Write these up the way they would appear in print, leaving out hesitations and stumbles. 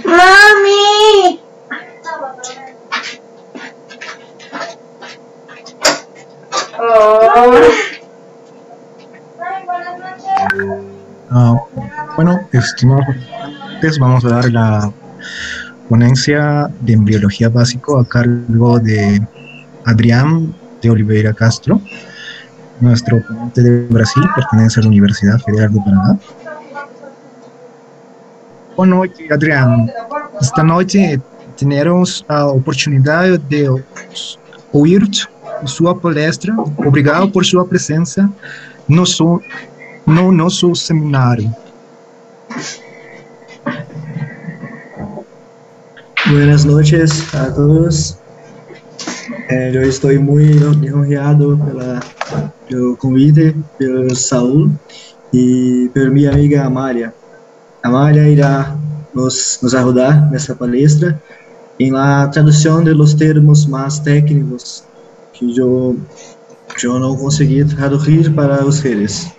Mami. Oh. Bueno, estimados participantes, vamos a dar la ponencia de embriología básico a cargo de Adrián de Oliveira Castro. Nuestro ponente de Brasil pertenece a la Universidad Federal de Paraná. Boa noite, Adriano. Esta noite teremos a oportunidade de ouvir sua palestra. Obrigado por sua presença no nosso seminário. Buenas noches a todos. Eu estou muito honrado pelo convite, pelo Saúl e por minha amiga Amália. Amália irá nos ajudar nessa palestra em la tradução de los termos mais técnicos que eu não consegui traduzir para vocês.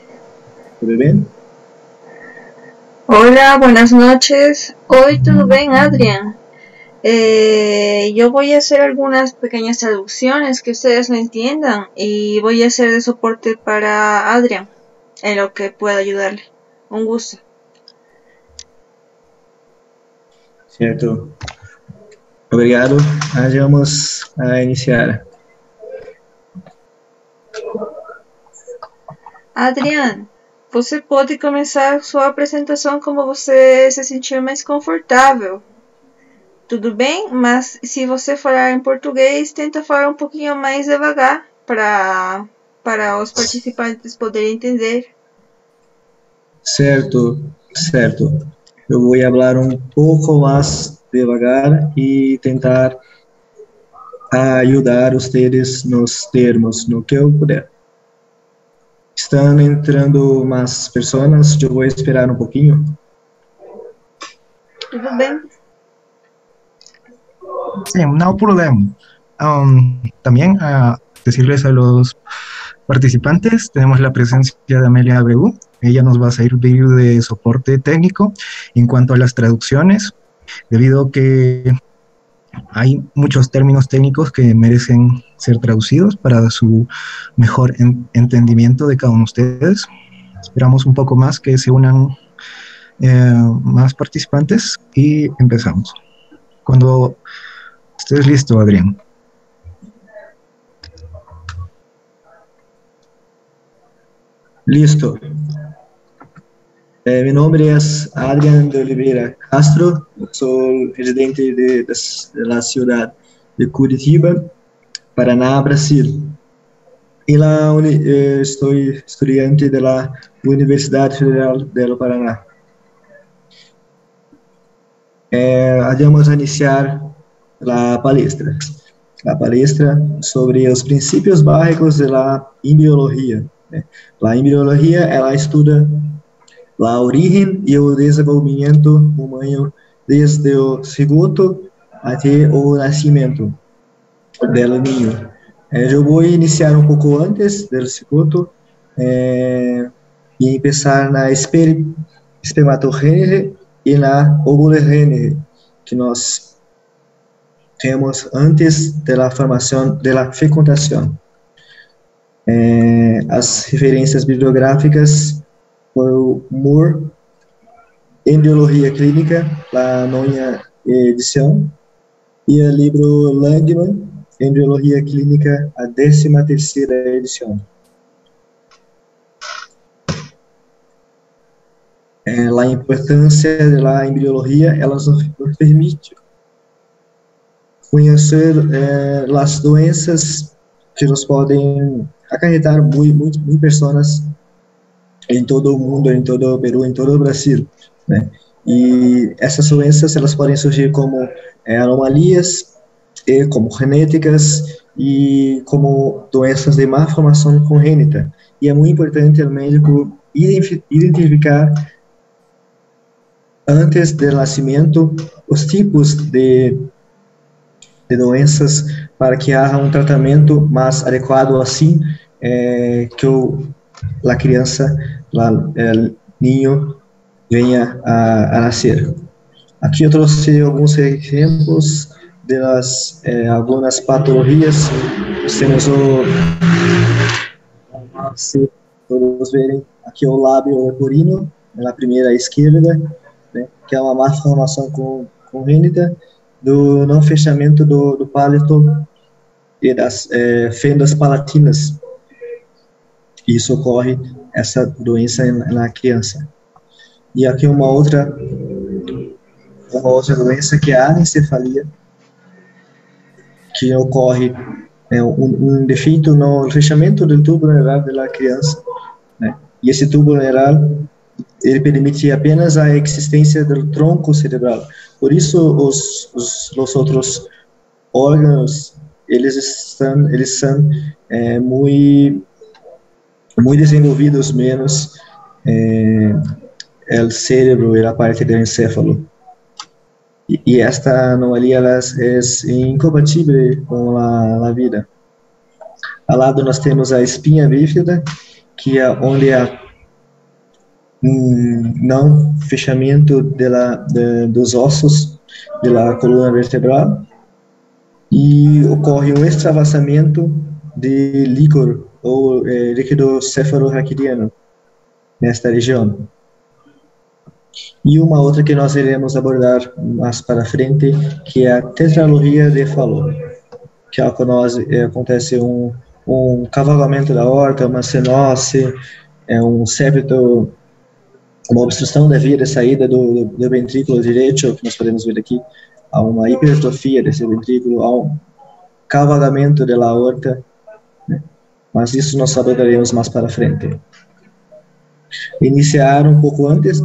¿Tudo bem? Hola, buenas noches. Hoy todo bien, Adrián. Yo voy a hacer algunas pequeñas traducciones que ustedes no entiendan y voy a hacer de soporte para Adrián en lo que pueda ayudarle. Un gusto. Certo. Obrigado. Vamos a iniciar. Adrián, você pode começar sua apresentação como você se sentir mais confortável. Tudo bem? Mas se você falar em português, tenta falar um pouquinho mais devagar para os participantes poderem entender. Certo. Eu vou falar um pouco mais devagar e tentar ajudar vocês nos termos, no que eu puder. Estão entrando mais pessoas, eu vou esperar um pouquinho. Tudo bem? Sí, no problema. También decirles a los participantes, tenemos la presencia de Amelia Abreu. Ella nos va a servir de soporte técnico en cuanto a las traducciones, debido a que hay muchos términos técnicos que merecen ser traducidos para su mejor entendimiento de cada uno de ustedes. Esperamos un poco más que se unan más participantes y empezamos. Cuando estés listo, Adrián. Listo. Mi nombre es Adrián de Oliveira Castro, soy residente de la ciudad de Curitiba, Paraná, Brasil. Y soy estudiante de la Universidad Federal del Paraná. Vamos a iniciar la palestra sobre los principios básicos de la embriología. La embriología, ela estuda a origem e o desenvolvimento humano desde o cigoto até o nascimento do ninho. Eu vou iniciar um pouco antes do cigoto, e empezar na espermatogênese e na ovulogênese, que nós temos antes da formação da fecundação. As referências bibliográficas foram o Moore, Embriologia Clínica, a 9ª edição, e o livro Langman, Embriologia Clínica, a 13ª edição. A importância da embriologia, ela nos permite conhecer as doenças que nos podem acarretar muitas pessoas em todo o mundo, em todo o Peru, em todo o Brasil, né? E essas doenças, elas podem surgir como anomalias, como genéticas e como doenças de má formação congênita. E é muito importante o médico identificar antes do nascimento os tipos de doenças para que haja um tratamento mais adequado assim que a criança, o ninho venha a nascer. Aqui eu trouxe alguns exemplos de algumas patologias. Temos se todos verem aqui o lábio leporino na primeira esquerda, né, que é uma má formação congênita do não fechamento do palato e das fendas palatinas. Isso ocorre, essa doença na criança. E aqui uma outra doença que é a anencefalia, que ocorre um defeito no fechamento do tubo neural da criança, né? E esse tubo neural, ele permite apenas a existência do tronco cerebral. Por isso, os outros órgãos, eles são muito desenvolvidos menos o cérebro e a parte do encéfalo. E esta anomalia é incompatível com a vida. Ao lado nós temos a espinha bífida, que é onde há não fechamento dos ossos da coluna vertebral e ocorre um extravasamento de líquor ou líquido cefalorraquidiano nesta região. E uma outra que nós iremos abordar mais para frente, que é a tetralogia de Fallot, que é quando acontece um cavalgamento da aorta, uma cenose, um septo, uma obstrução da via de saída do ventrículo direito, que nós podemos ver aqui, há uma hipertrofia desse ventrículo, há um cavalgamento da aorta, né? Mas isso nós abordaremos mais para frente. Iniciar um pouco antes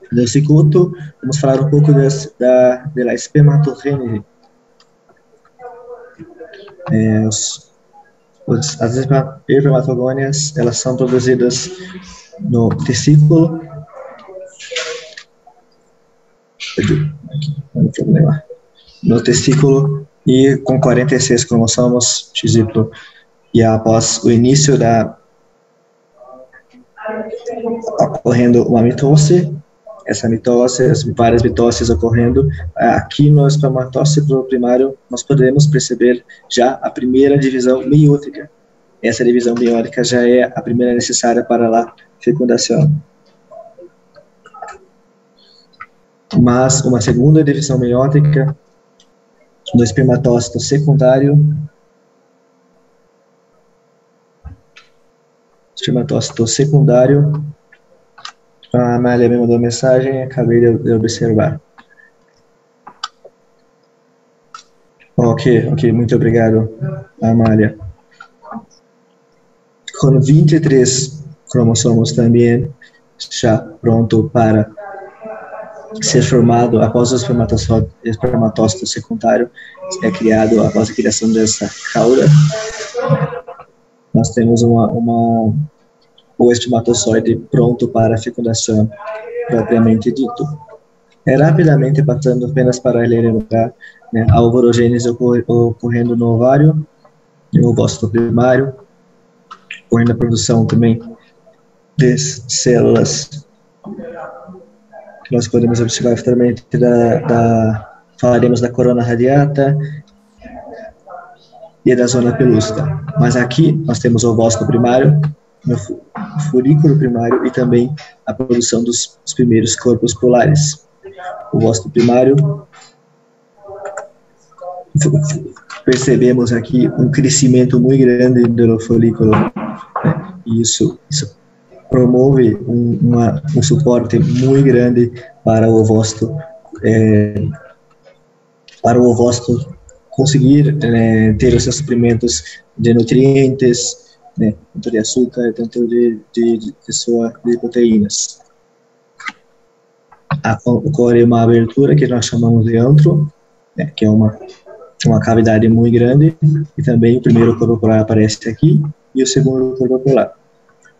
do cigoto, vamos falar um pouco da espermatogênese. As espermatogônias, elas são produzidas no testículo. No testículo e com 46 cromossomos XY. E após o início ocorrendo uma mitose, essa mitose, as várias mitoses ocorrendo, aqui no espermatócito primário nós podemos perceber já a primeira divisão meiótica. Essa divisão meiótica já é a primeira necessária para a fecundação. Mas uma segunda divisão meiótica no espermatócito secundário, a Amália me mandou mensagem, acabei de observar. Ok, muito obrigado, Amália. Com 23 cromossomos também, já pronto para ser formado após o espermatócito secundário, é criado após a criação dessa cauda. Nós temos o espermatozoide pronto para a fecundação propriamente dito. Rapidamente passando apenas para lembrar, né, a ovorogênese ocorrendo no ovário, no ovócito primário, ocorrendo a produção também de células que nós podemos observar futuramente falaremos da corona radiata e da zona pelúcida. Mas aqui nós temos o ovócito primário, o folículo primário e também a produção dos primeiros corpos polares. O ovócito primário, percebemos aqui um crescimento muito grande do folículo, né? E isso promove um suporte muito grande para o ovócito, conseguir ter os seus suprimentos de nutrientes, né, tanto de açúcar, tanto de proteínas. Ocorre uma abertura que nós chamamos de antro, né, que é uma cavidade muito grande, e também o primeiro corpo polar aparece aqui e o segundo corpo polar.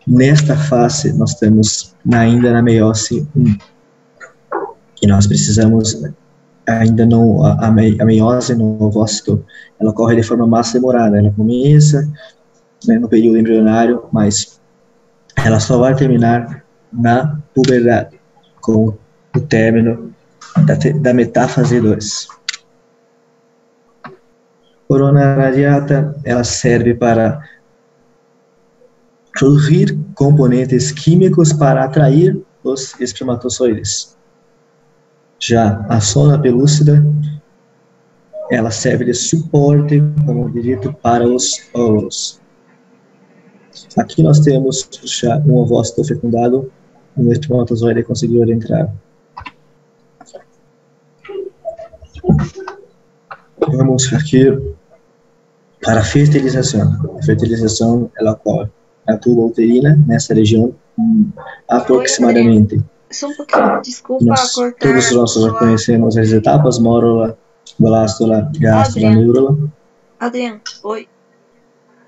Nesta fase, nós estamos ainda na meiose 1, que nós precisamos, ainda não, a meiose no ovócito, ela ocorre de forma mais demorada, ela começa, né, no período embrionário, mas ela só vai terminar na puberdade, com o término da metáfase 2. Corona radiata, ela serve para produzir componentes químicos para atrair os espermatozoides. Já a zona pelúcida, ela serve de suporte, como dito, para os óvulos. Aqui nós temos já um ovócito fecundado, um espermatozoide conseguiu entrar. Vamos aqui para a fertilização. A fertilização, ela ocorre na tuba uterina, nessa região, aproximadamente. Só um pouquinho, desculpa cortar. Todos nós já conhecemos as etapas: mórula, blástula, gástula, neurula. Adriano, oi.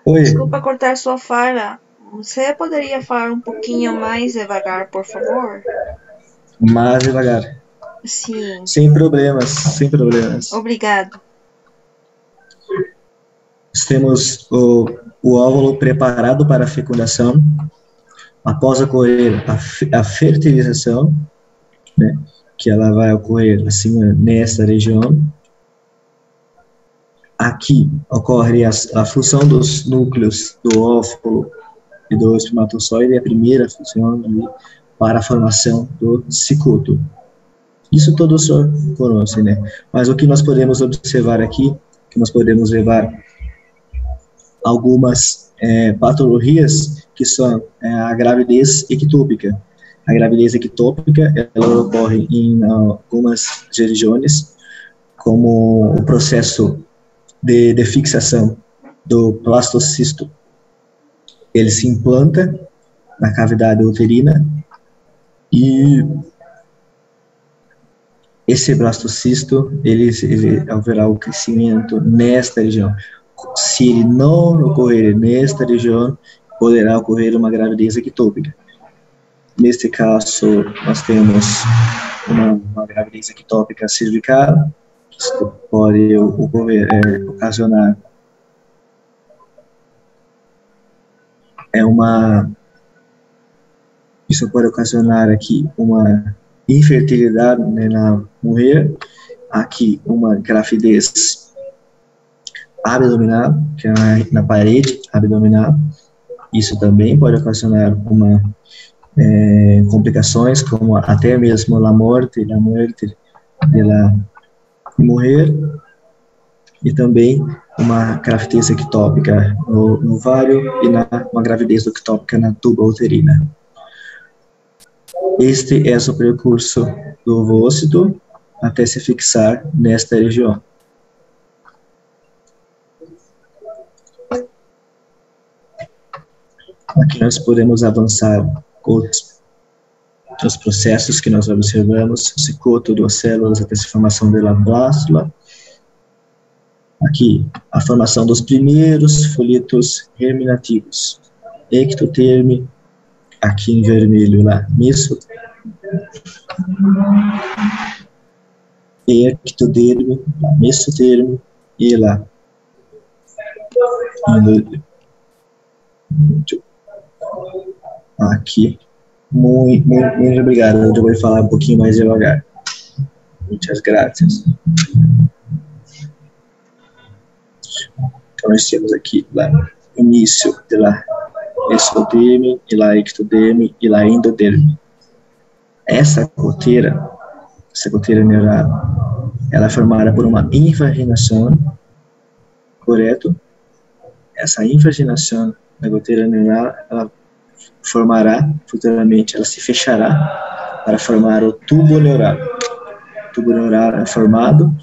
Oi. Desculpa cortar sua fala. Você poderia falar um pouquinho mais devagar, por favor? Mais devagar. Sim. Sem problemas, sem problemas. Obrigado. Nós temos o óvulo preparado para a fecundação. Após ocorrer a fertilização, né, que ela vai ocorrer assim nessa região, aqui ocorre a fusão dos núcleos do óvulo e do espermatozoide, a primeira fusão para a formação do cigoto. Isso todos só conhecem, né? Mas o que nós podemos observar aqui, que nós podemos levar algumas patologias, que são a gravidez ectópica. A gravidez ectópica, ela ocorre em algumas regiões, como o processo de fixação do blastocisto. Ele se implanta na cavidade uterina e esse blastocisto, ele haverá o crescimento nesta região. Se ele não ocorrer nesta região, poderá ocorrer uma gravidez ectópica. Neste caso, nós temos uma gravidez ectópica cervical, que isso pode ocasionar isso pode ocasionar aqui uma infertilidade, né, na mulher, aqui uma gravidez abdominal, que é na parede abdominal. Isso também pode ocasionar complicações, como até mesmo a morte da mulher, e também uma gravidez ectópica no ovário e uma gravidez ectópica na tuba uterina. Este é o percurso do ovócito até se fixar nesta região. Aqui nós podemos avançar os processos que nós observamos, o cigoto das células até a formação da blástula. Aqui, a formação dos primeiros folículos germinativos. Ectoderme, aqui em vermelho lá, ectoderme, mesoderme e lá. Aqui Muito obrigado. Eu vou falar um pouquinho mais devagar. Muitas graças. Então, nós temos aqui o início da exoderme, e lá ectoderme, e lá endoderme. Essa goteira neural, ela é formada por uma invaginação, correto? Essa invaginação da goteira neural, ela formará, futuramente, ela se fechará para formar o tubo neural. O tubo neural é formado,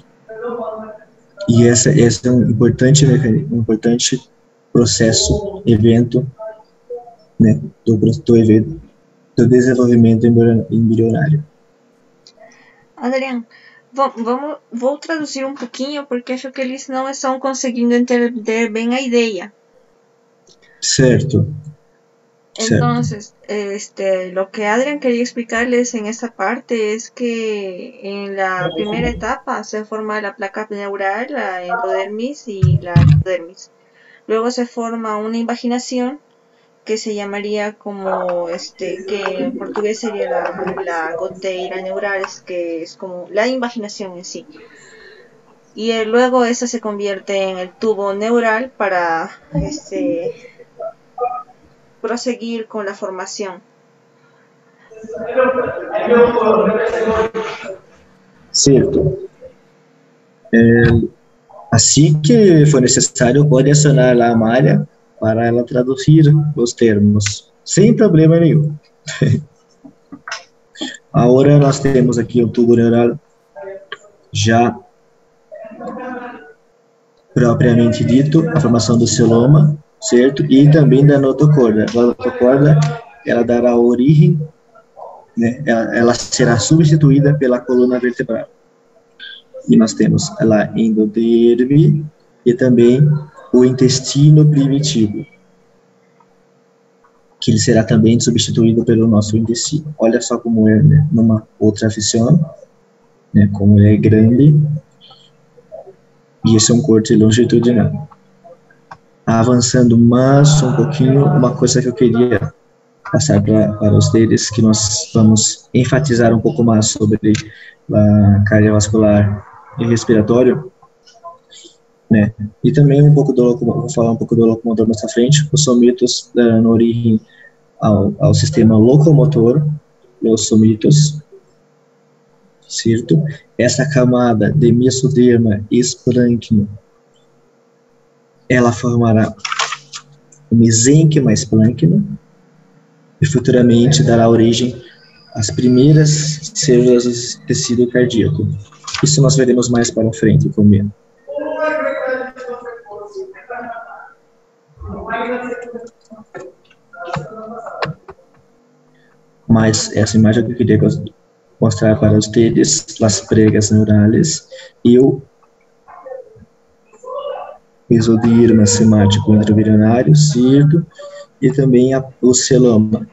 e esse é um importante processo, evento, né, do desenvolvimento embrionário. Adriano, vou traduzir um pouquinho, porque acho que eles não estão conseguindo entender bem a ideia. Certo. Entonces, lo que Adrián quería explicarles en esta parte es que en la primera etapa se forma la placa neural, la endodermis y la ectodermis. Luego se forma una invaginación que se llamaría como, que en portugués sería la goteira neural, que es como la invaginación en sí. Y luego esa se convierte en el tubo neural para, proseguir con la formación. Certo. Assim que for necessário, pode acionar lá a malha para ela traduzir os termos, sem problema nenhum. Agora nós temos aqui o tubo neural já propriamente dito, a formação do celoma, certo? E também da notocorda. A notocorda, ela dará origem, né? Ela será substituída pela coluna vertebral. E nós temos a endoderme e também o intestino primitivo, que ele será também substituído pelo nosso intestino. Olha só como é, né, numa outra visão, né, como ele é grande, e esse é um corte longitudinal. Avançando mais um pouquinho, uma coisa que eu queria passar para vocês, que nós vamos enfatizar um pouco mais sobre a cardiovascular e respiratório, né? E também vou falar um pouco do locomotor mais à frente. Os somitos dando origem ao sistema locomotor, os somitos, certo? Essa camada de mesoderma e esplâncnio, ela formará o mesênquima esplâncnio e futuramente dará origem às primeiras células do tecido cardíaco. Isso nós veremos mais para frente comigo. Mas essa imagem que eu queria mostrar para vocês, as pregas neurales e o mesoderma semático intravirionário, certo? E também o celoma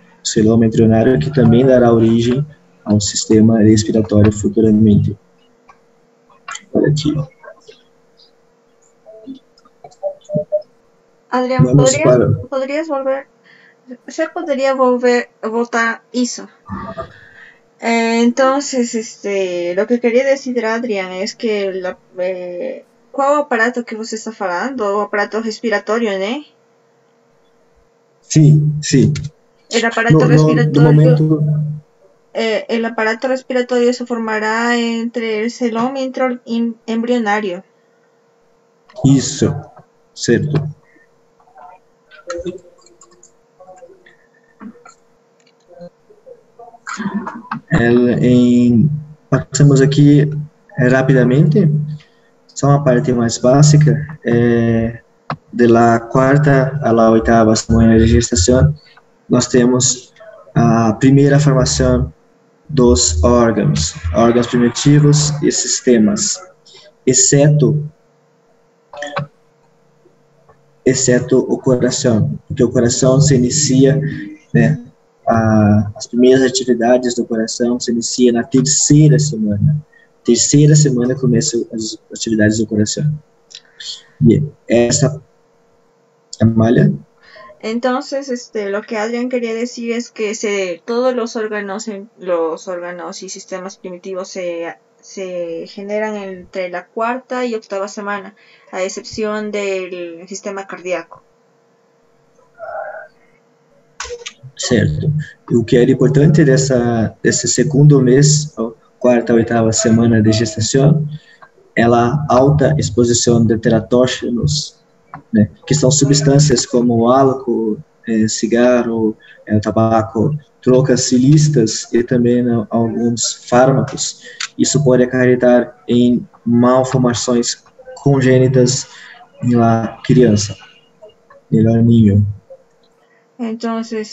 embrionário, que também dará origem ao sistema respiratório futuramente. Olha aqui. Adrián, ¿podrías volver? ¿Se podría voltar eso? Entonces, lo que quería decir, Adrián, es que ¿cuál aparato que você está falando? O aparato respiratório, né? Sim. El aparato respiratorio. No momento... el aparato respiratorio se formará entre el celoma embrionario. Isso, certo. Passamos aqui rapidamente, só uma parte mais básica, de la quarta a la oitava semana de gestação, nós temos a primeira formação dos órgãos primitivos e sistemas, exceto o coração, porque o coração se inicia, né, as primeiras atividades do coração se inicia na terceira semana. Terceira semana começam as atividades do coração. E essa malha? Entonces, lo que Adrián quería decir es que todos los órganos y sistemas primitivos se generan entre la cuarta y octava semana, a excepción del sistema cardíaco. Certo. E o que era importante desse segundo mês, quarta, oitava semana de gestação, é a alta exposição de teratógenos, né, que são substâncias como álcool, cigarro, tabaco, trocas ilícitas e também alguns fármacos. Isso pode acarretar em malformações congênitas na criança, no niño. Entonces,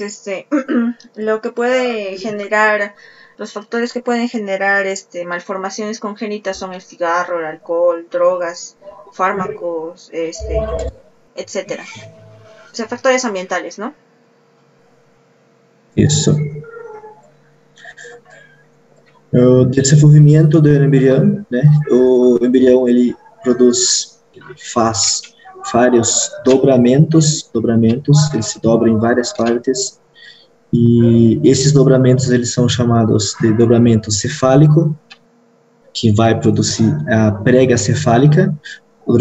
los factores que pueden generar malformaciones congénitas son el cigarro, el alcohol, drogas, fármacos, etcétera. O sea, factores ambientales, ¿no? Isso. O desenvolvimento do embrião, né? O embrião ele faz vários dobramentos, ele se dobra em várias partes, e esses dobramentos eles são chamados de dobramento cefálico, que vai produzir a prega cefálica, o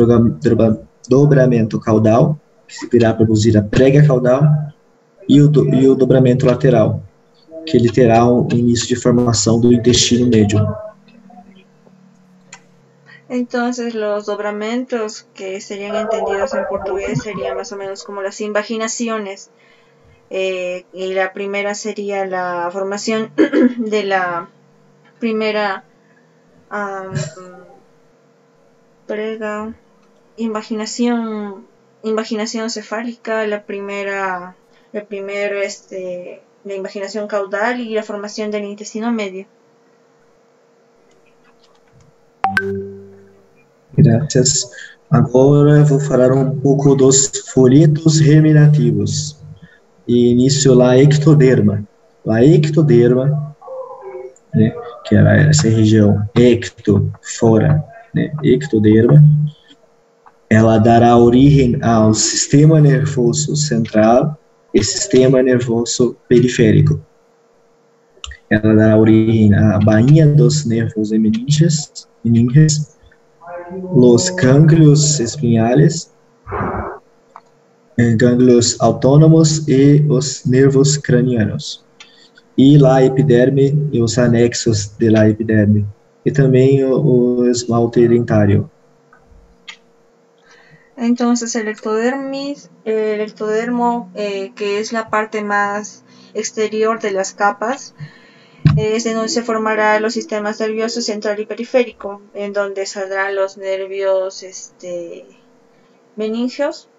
dobramento caudal, que irá produzir a prega caudal, e o dobramento lateral, que ele terá um início de formação do intestino médio. Entonces, los dobramentos que serían entendidos en portugués serían más o menos como las invaginaciones. Y la primera sería la formación de la primera prega, invaginación cefálica, la invaginación caudal y la formación del intestino medio. Graças. Agora vou falar pouco dos folhetos germinativos. E início lá ectoderma. A ectoderma, né, que era essa região ecto, fora, né, ectoderma, ela dará origem ao sistema nervoso central e sistema nervoso periférico. Ela dará origem à bainha dos nervos meninges, los gânglios espinhales, gânglios autônomos e os nervos cranianos. E la epiderme e os anexos de la epiderme. E também o esmalte dentário. Entonces el ectodermo, que es la parte más exterior de las capas, es en donde se formarán los sistemas nerviosos central y periférico, en donde saldrán los nervios meningios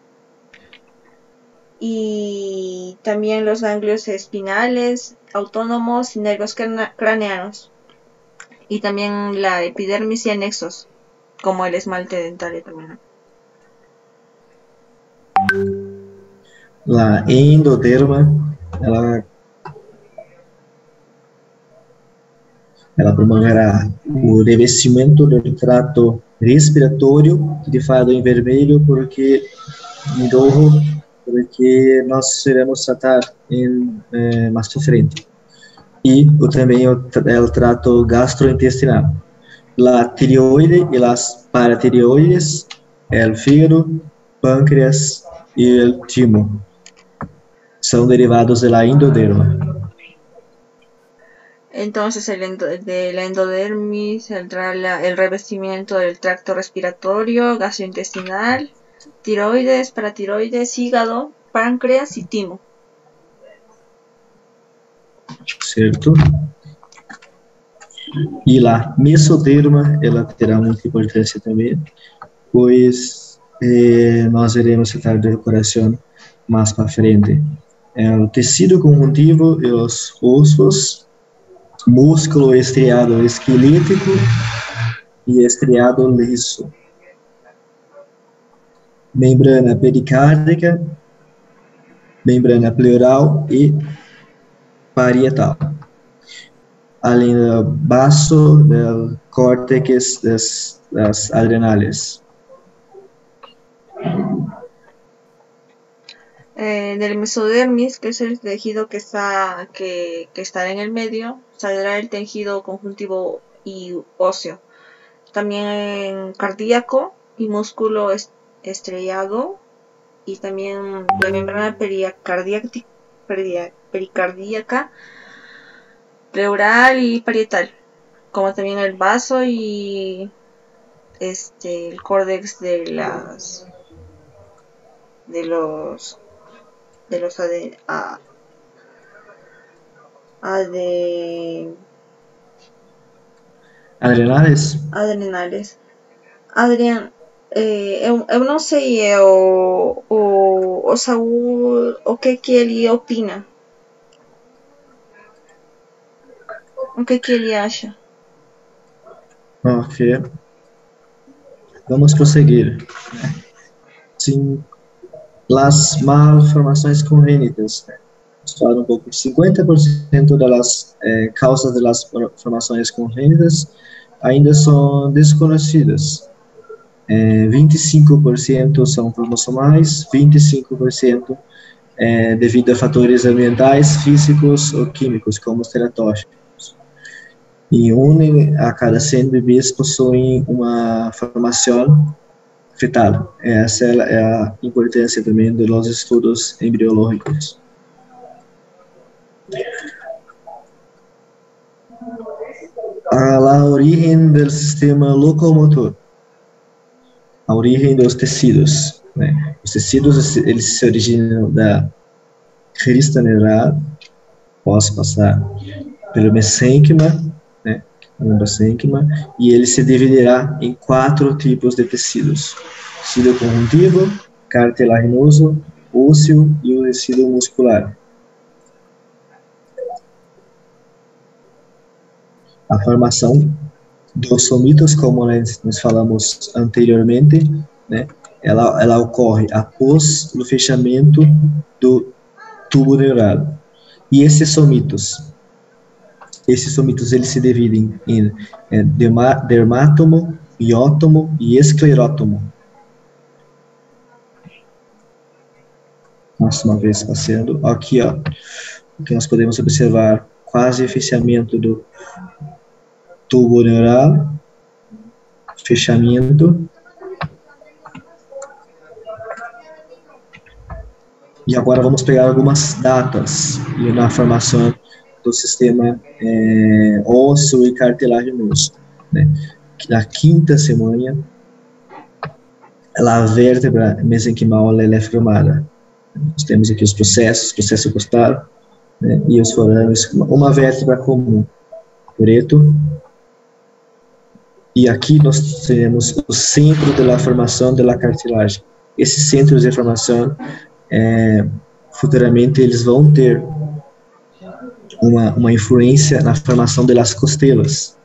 y también los ganglios espinales, autónomos y nervios craneanos, y también la epidermis y anexos, como el esmalte dentario también. La endoderma, ela promoverá o revestimento do trato respiratório, grifado em vermelho porque nós iremos tratar mais para frente. E também o trato gastrointestinal. La tireoide e las paratireoides, o fígado, pâncreas e o timo são derivados da endoderma. Entonces de la endodermis saldrá el revestimiento del tracto respiratorio, gastrointestinal, tiroides, paratiroides, hígado, páncreas y timo. Certo. E lá, mesoderma, ela terá muita importância também, pois nós iremos tratar de decoração mais para frente. O tecido conjuntivo e os ossos, músculo estriado esquelético e estriado liso, membrana pericárdica, membrana pleural e parietal, além do baço do córtex das adrenales. del mesodermis, que es el tejido que está en el medio, saldrá el tejido conjuntivo y óseo. También cardíaco y músculo estriado, y también la membrana pericardíaca, pleural y parietal, como también el vaso y el córtex de los adrenales. Adrián, eu não sei o Saúl o que ele opina, o que ele acha. Ok. Vamos prosseguir. Sim, as malformações congênitas. Vamos falar um pouco. 50% das causas das formações congênitas ainda são desconhecidas. 25% são cromossomais, 25% devido a fatores ambientais, físicos ou químicos, como os teratóxicos. E 1 a cada 100 bebês possuem uma formação fetal. Essa é a importância também dos estudos embriológicos. A origem do sistema locomotor. A origem dos tecidos, né? Os tecidos, eles se originam da crista neural, posso passar pelo mesênquima, né? E ele se dividirá em 4 tipos de tecidos: tecido conjuntivo, cartilaginoso, ósseo e o tecido muscular. A formação dos somitos, como nós falamos anteriormente, né, ela ocorre após o fechamento do tubo neural. E esses somitos eles se dividem em dermátomo, miótomo e esclerótomo. Mais uma vez passando aqui, ó, que nós podemos observar quase fechamento do tubo neural, fechamento. E agora vamos pegar algumas datas na formação do sistema ósseo e cartilaginoso, né? Na 5ª semana, a vértebra mesenquimal é formada. Nós temos aqui os processo costal, né, e os forames, uma vértebra comum, preto. E aqui nós temos o centro da formação da cartilagem. Esses centros de formação, futuramente, eles vão ter uma influência na formação das costelas.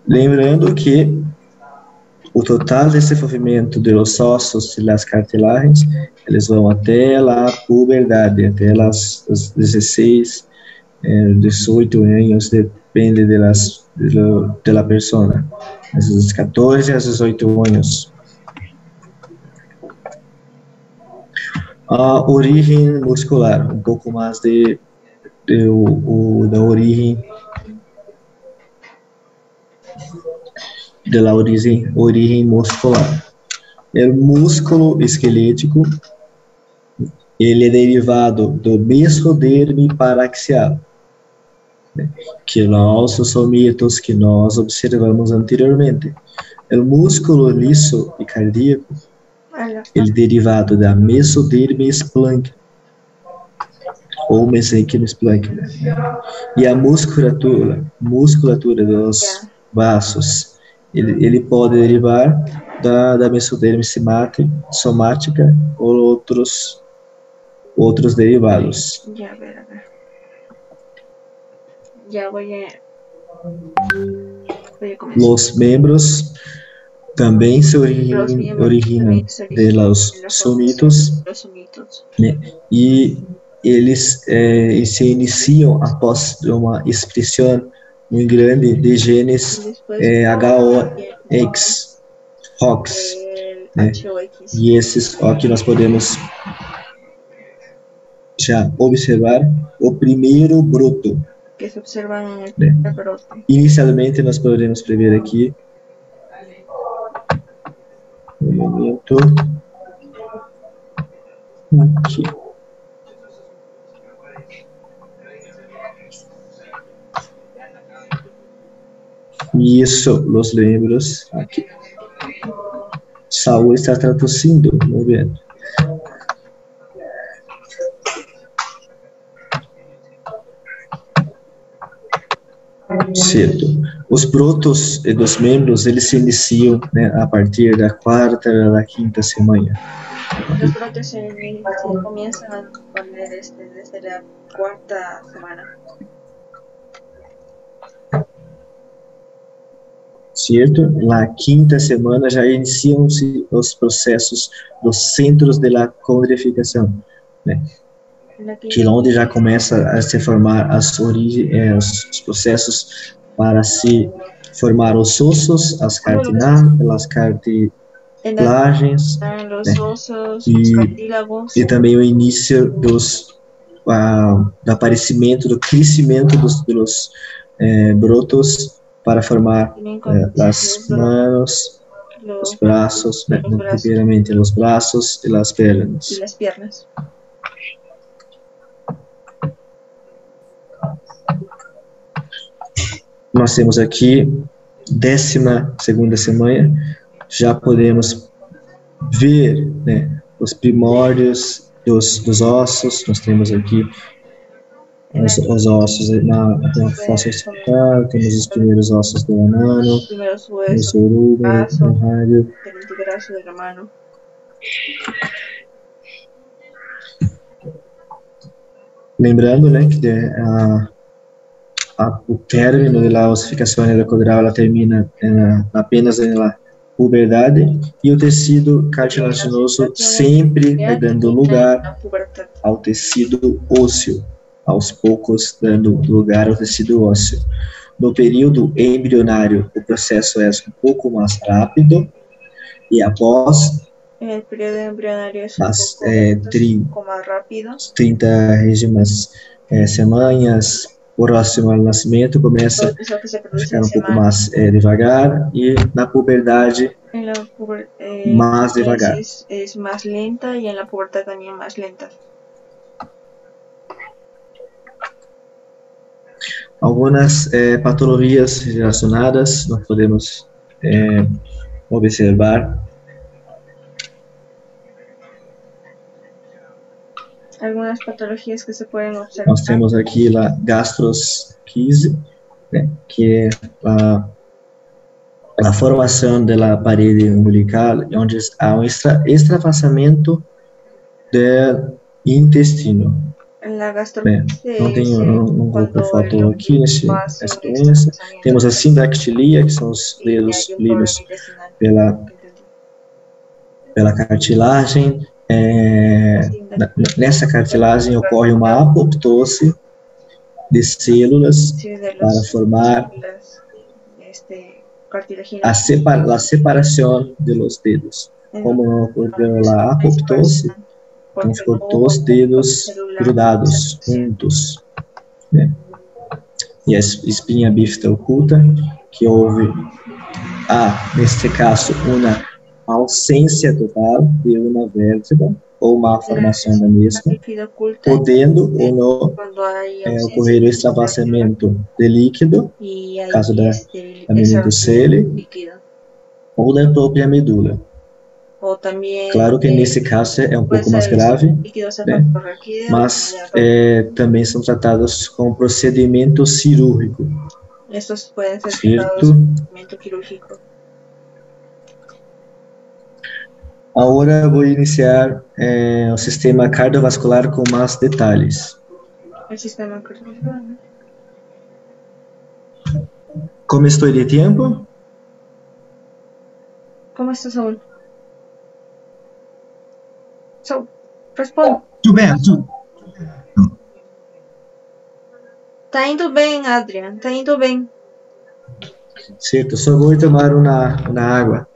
Lembrando que o total desenvolvimento dos ossos e das cartilagens, eles vão até a puberdade, até os 16, 18 anos, depende da pessoa, dos 14 a 18 anos. A origem muscular, um pouco mais da origem muscular. O músculo esquelético, ele é derivado do mesoderme paraxial, né, que os somitos que nós observamos anteriormente. O músculo liso e cardíaco, ele é derivado da mesoderme esplânquea, ou mesênquima esplânquea. E a musculatura dos vasos, ele pode derivar da mesoderme somática ou outros derivados. Ya voy a comenzar. Os membros também se originam de los somitos, né? E eles se iniciam após uma expressão muito grande de genes HOX. ROX, el né? HOX, E esses aqui nós podemos já observar o primeiro broto, que se observan en el né? primer brote. Inicialmente nós podemos prever aqui um momento aqui. Isso, os lembros aqui. Saúl está traduzindo, muy bien. Certo. Os brotos dos membros, eles se iniciam, né, a partir da quarta ou da quinta semana. Los brotes se comienzan a poner desde la cuarta semana. Certo? Na quinta semana já iniciam-se os processos dos centros de la congregação, né? Que é onde já começa a se formar os processos para se formar os ossos, as cartilagens, Los né? osos, los cartílagos. E também o início do aparecimento, do crescimento dos brotos para formar as mãos, os braços, né? Primeiramente os braços e as pernas. Y las piernas. Nós temos aqui 12ª semana, já podemos ver, né, os primórdios dos ossos. Nós temos aqui os ossos na fossa occipital, temos os primeiros ossos do anano, do sorugo, do rádio. Lembrando, né, que o término da ossificação ecodral ela termina apenas na puberdade, e o tecido cartilaginoso sempre dando lugar ao tecido ósseo, aos poucos dando lugar ao tecido ósseo. No período embrionário, o processo é um pouco mais rápido, e após as 30 semanas próximo ao nascimento, começa a ficar um pouco mais devagar, e na puberdade mais devagar. Es más lenta y en la pubertad también más lenta. Algumas patologias relacionadas nós podemos observar. Algunas patologías que se pueden observar. Nós temos aqui a gastrosquise, né, que é a formação da parede umbilical, onde há um extravasamento do intestino. La gastrosquise Não coloquei foto aqui nessa doença. Temos a sindactilia, que são os dedos lidos pela cartilagem. Nessa cartilagem ocorre uma apoptose de células para formar a separação dos dedos. Como não ocorreu a apoptose, então ficou os dedos grudados, juntos, né? E a espinha bífida oculta, que houve, neste caso, uma ausência total de uma vértebra, ou má formação da mesma, podendo ou não ocorrer o extravasamento de líquido, no caso da meningocele, ou da própria medula. Claro que nesse caso é um pouco mais grave, né? Mas também são tratados com procedimento cirúrgico. Certo? Agora vou iniciar o sistema cardiovascular com mais detalhes. Como estou de tempo? Como está, Saúl? Saúl, responde. Tudo bem, tudo. Tá indo bem, Adrian, tá indo bem. Certo, só vou tomar uma água.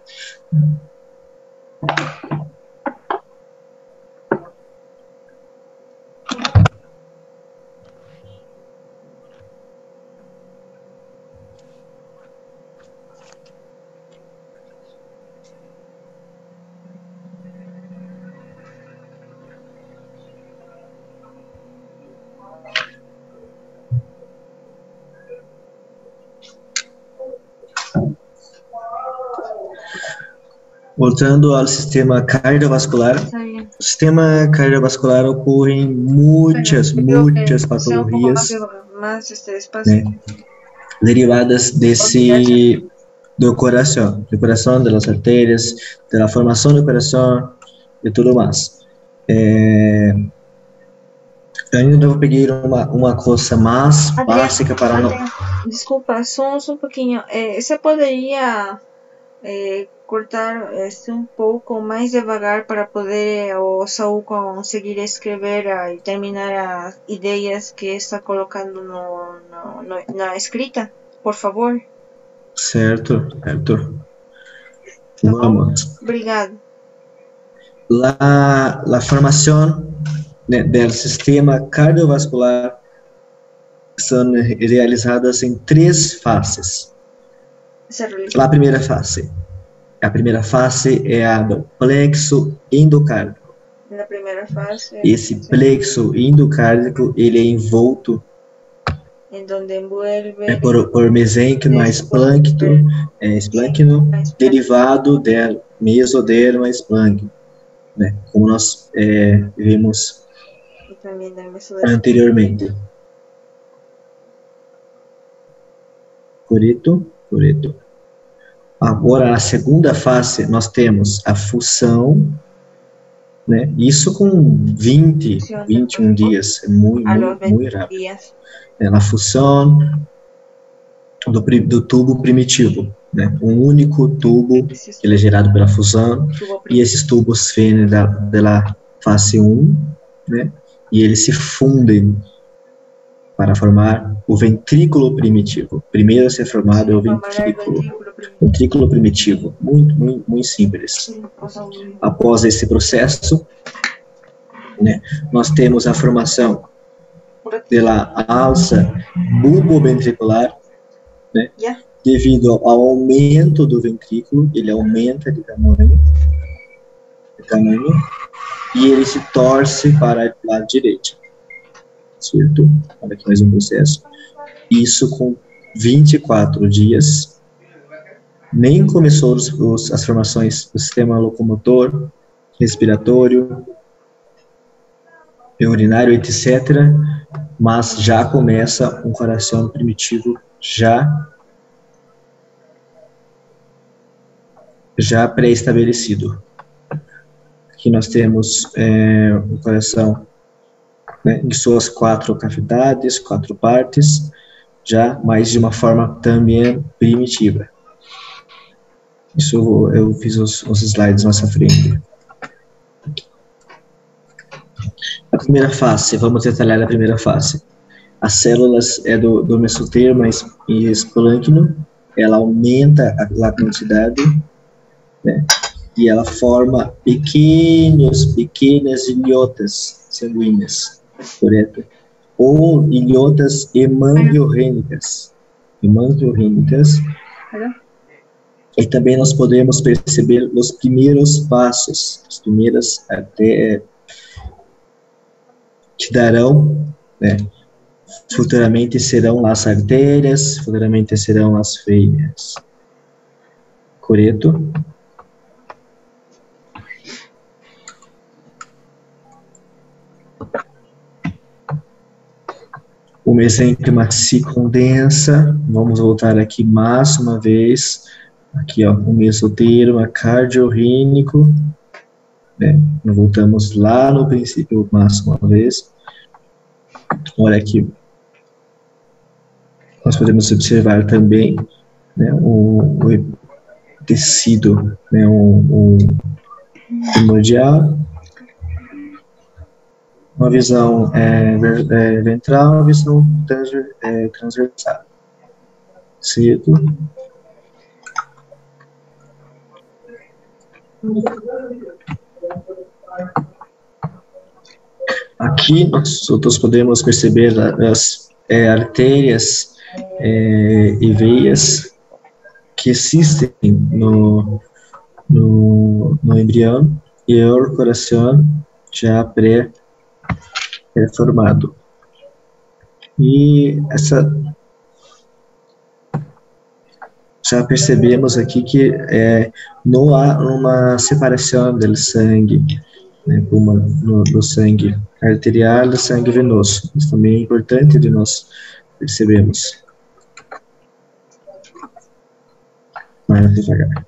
Voltando ao sistema cardiovascular, o sistema cardiovascular ocorrem muitas patologias, né, derivadas do coração, das arterias, da formação do coração e tudo mais. Ainda vou pedir uma coisa mais básica para não... Desculpa, só um pouquinho. Você poderia cortar um pouco mais devagar para poder o Saul conseguir escrever e terminar as ideias que está colocando na escrita, por favor? Certo. Vamos. Obrigado. La formación del sistema cardiovascular são realizadas em 3 fases. A primeira fase é a do plexo endocárdico. Na primeira fase. Esse plexo endocárdico ele é envolto por mesênquima esplâncno derivado do mesoderma esplâncno, né? Como nós vimos anteriormente. Correto. Agora, na segunda fase, nós temos a fusão, né? Isso com 21 dias, é muito rápido. Na fusão do tubo primitivo, né? Um único tubo que ele é gerado pela fusão, e esses tubos vêm da fase 1, né? E eles se fundem para formar o ventrículo primitivo. Primeiro a ser formado é o ventrículo primitivo, muito simples. Após esse processo, né, nós temos a formação da alça bulboventricular, né, devido ao aumento do ventrículo, ele aumenta de tamanho, e ele se torce para o lado direito. Certo? Olha aqui mais um processo. Isso com 24 dias. Nem começou as formações do sistema locomotor, respiratório, urinário, etc. Mas já começa um coração primitivo já pré-estabelecido. Aqui nós temos o coração, né, em suas 4 cavidades, 4 partes, já mais de uma forma também primitiva. Isso eu fiz os slides mais à frente. A primeira fase, vamos detalhar a primeira fase. As células do mesoderma e esplâncno, ela aumenta a quantidade, né, e ela forma pequenas ilhotas sanguíneas. Correto? Ou ilhotas hemangiorrênicas. E também nós podemos perceber os primeiros passos, as primeiras até que darão, né, futuramente serão as artérias, futuramente serão as veias. Correto? O mesênquima se condensa. Vamos voltar aqui mais uma vez. Aqui, ó, o mesoderma cardiorrínico, né? Voltamos lá no princípio mais uma vez. Olha aqui. Nós podemos observar também, né, o tecido, né, o primordial. Uma visão ventral, uma visão transversal. Certo? Aqui nós podemos perceber as artérias e veias que existem no embrião e o coração já pré-formado. E já percebemos aqui que não há uma separação do sangue, né, no sangue arterial e sangue venoso. Isso também é importante de nós percebermos. Mais devagar.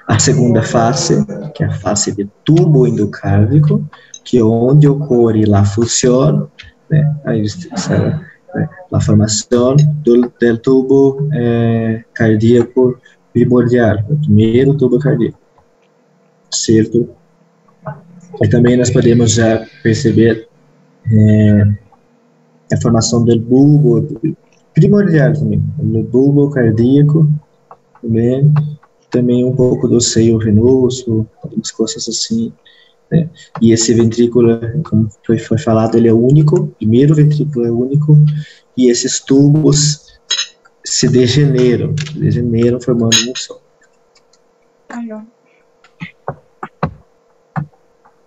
A segunda fase, que é a fase de tubo endocárdico, que é onde ocorre a fusão, né, a formação do tubo cardíaco primordial, o primeiro tubo cardíaco, certo? E também nós podemos já perceber a formação do bulbo primordial também, do bulbo cardíaco, também um pouco do seio venoso, algumas coisas assim, né? E esse ventrículo, como foi falado, ele é único, o primeiro ventrículo é único, e esses tubos se degeneram formando um só.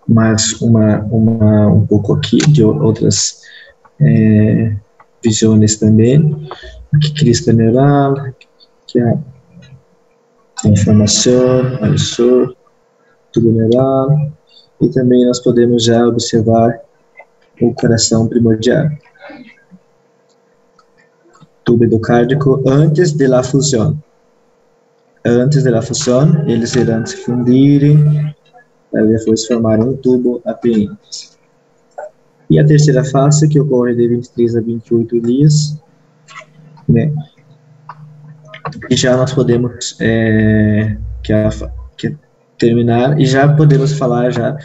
Mas um pouco aqui de outras visões também, aqui crista neural, que é a informação, a isso, tubo neural, e também nós podemos já observar o coração primordial, tubo endocárdico antes da fusão. Antes da fusão, eles irão se fundirem para depois formar um tubo apenas. E a terceira fase, que ocorre de 23 a 28 dias, né? E já nós podemos terminar, e já podemos falar já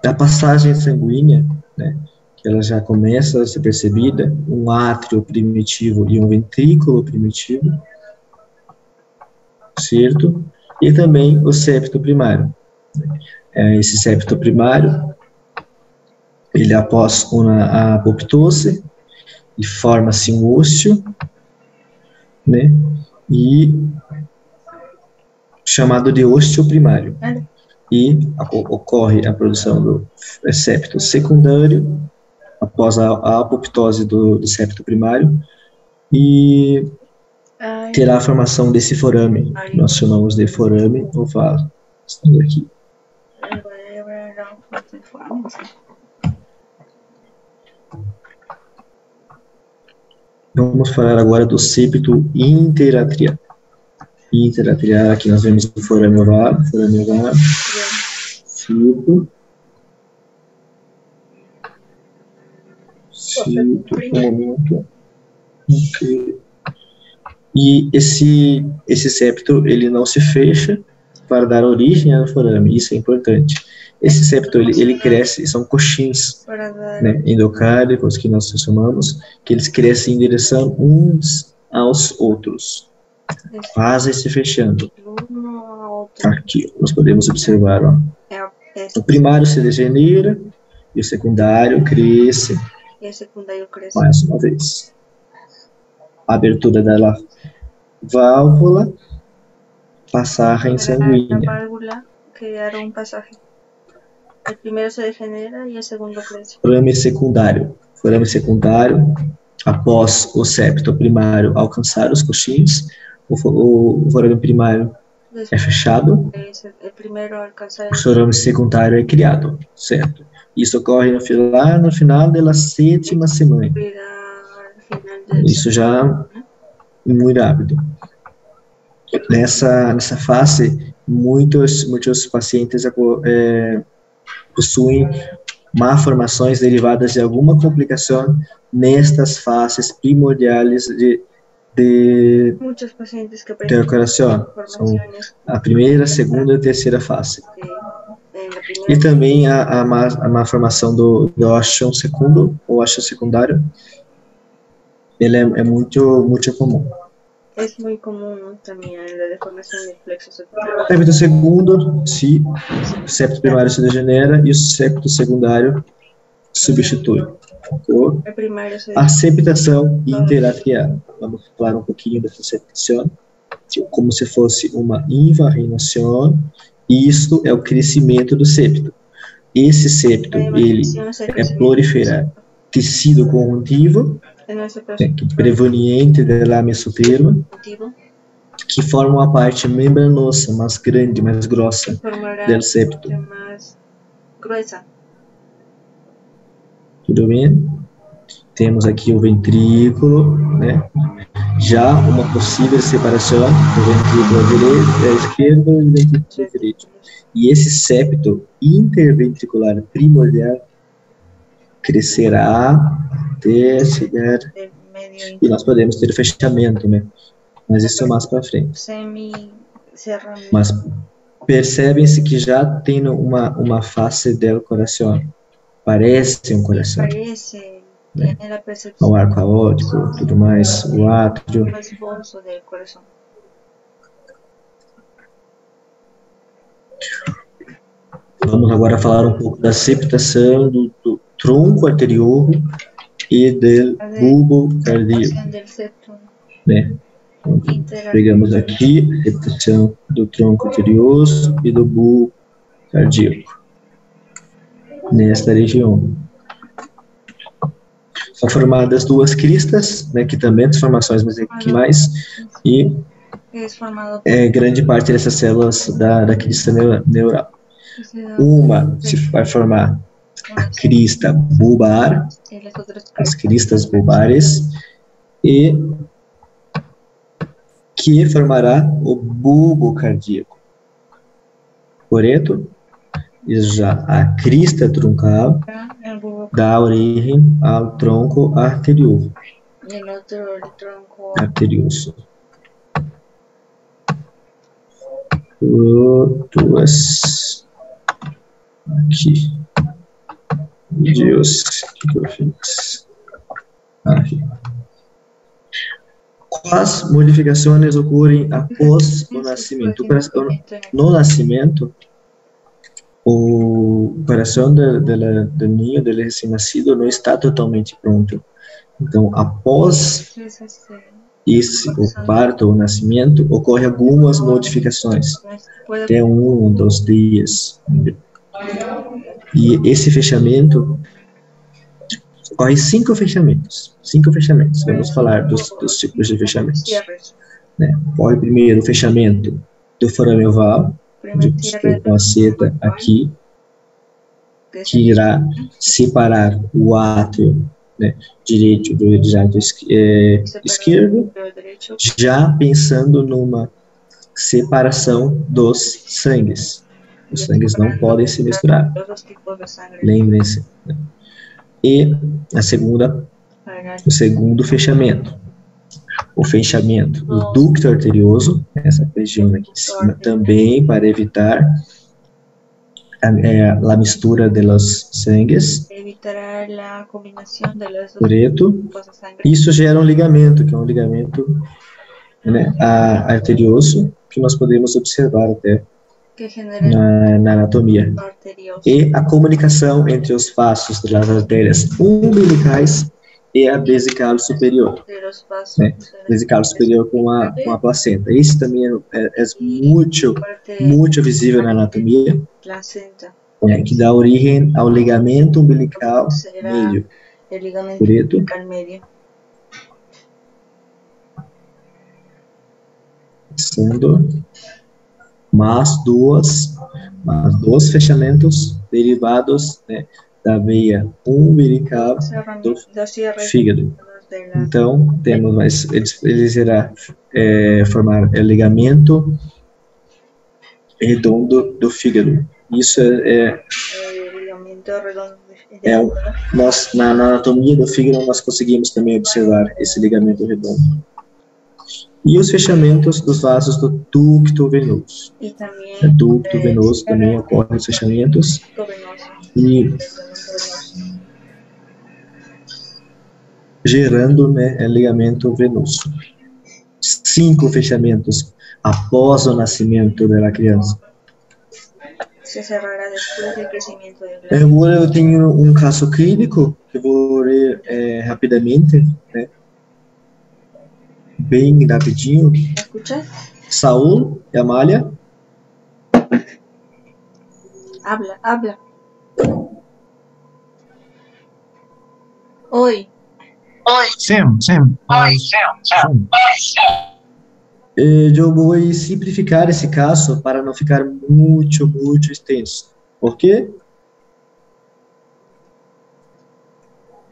da passagem sanguínea, né? Que ela já começa a ser percebida, um átrio primitivo e um ventrículo primitivo, certo? E também o septo primário. Esse septo primário, ele após a apoptose, e forma-se um ósseo, né? E chamado de ósseo primário. E ocorre a produção do septo secundário após a apoptose do septo primário, e terá a formação desse forame, que nós chamamos de forame oval. Estamos aqui. Vamos falar agora do septo interatrial. Interatrial, aqui nós vemos o forame oval, septo, um momento. Okay. E esse septo, ele não se fecha para dar origem ao forame, isso é importante. Esse septo, ele cresce, são coxins, né, endocárdicos, que nós chamamos, que eles crescem em direção uns aos outros, quase se fechando. Aqui, nós podemos observar, ó. O primário se degenera, e o secundário cresce, mais uma vez. A abertura da válvula, passagem sanguínea. El primero se degenera y el segundo crece. Forame secundário, após o septo primário alcançar os coxins, o forame primário é fechado, o forame secundário é criado, certo? Isso ocorre lá no final da sétima semana. Isso já é muito rápido. Nessa fase, muitos pacientes possuem malformações derivadas de alguma complicação nestas fases primordiais do coração. São a primeira, segunda e terceira fase. E também a malformação do ósseo segundo, ou ósseo secundário, ele é muito comum. Es muy común también la deformación del plexo septal. Septo segundo, se o septo primário se degenera e o septo secundário substitui. El primario se A septação interatrial. Vamos falar um pouquinho dessa septação, como se fosse uma infarinação. Isto é o crescimento do septo. Esse septo, ele é proliferar tecido conjuntivo, preveniente da mesoterma, que forma uma parte membranosa, mais grande, mais grossa do septo. Tudo bem? Temos aqui o ventrículo, né? Já uma possível separação do ventrículo esquerdo e do ventrículo direito. E esse septo interventricular primordial crescerá até chegar, e nós podemos ter fechamento, né? Mas isso é mais para frente. Mas percebem-se que já tem uma face do coração. Parece um coração. Né? O arco aórtico, tudo mais, o átrio. Vamos agora falar um pouco da septação do tronco arterioso e do bulbo cardíaco. Né? Então, pegamos aqui a septação do tronco arterioso e do bulbo cardíaco, nesta região. São formadas duas cristas, né, que também são formações mesenquimais, e grande parte dessas células da crista neural. Uma se vai formar a crista bulbar, as cristas bulbares, e que formará o bulbo cardíaco. Correto? E já a crista truncal dá origem ao tronco arterioso. Duas aqui. Deus, o que eu fiz? Aqui. Quais modificações ocorrem após o nascimento? No nascimento, o coração do ninho, do recém-nascido, não está totalmente pronto. Então, após o parto, o nascimento, ocorre algumas modificações. Até 1 ou 2 dias. E esse fechamento, ocorre 5 fechamentos. 5 fechamentos. Vamos falar dos tipos de fechamentos. Né? Ocorre primeiro o fechamento do forame oval, com a seta aqui, que irá separar o átrio, né, direito do átrio esquerdo, já pensando numa separação dos sangues. Os sangues não podem se misturar. Lembrem-se. Né? E o segundo fechamento. O fechamento do ducto arterioso, essa região aqui em cima, também para evitar a mistura dos sangues. Correto? Isso gera um ligamento, que é um ligamento, né, arterioso, que nós podemos observar até na anatomia. E a comunicação entre os vasos das artérias umbilicais e a vesical superior, né? Vesical superior com a placenta. Isso também é muito visível na anatomia, que dá origem ao ligamento umbilical médio. Correto? Sendo mais dois fechamentos derivados, né, da veia umbilical do fígado. Então, temos eles irá formar o ligamento redondo do fígado. Isso nós, na anatomia do fígado, nós conseguimos também observar esse ligamento redondo. E os fechamentos dos vasos do ducto venoso. O ducto venoso também ocorre os fechamentos. E gerando, né, ligamento venoso. 5 fechamentos após o nascimento da criança. Se cerrará después del crecimiento del glande. Agora eu tenho um caso clínico que eu vou ler rapidamente, né? Bem rapidinho. ¿Me escuchas? Saúl e Amália. Habla, habla. Oi. Sim. Eu vou simplificar esse caso para não ficar muito extenso. Por quê?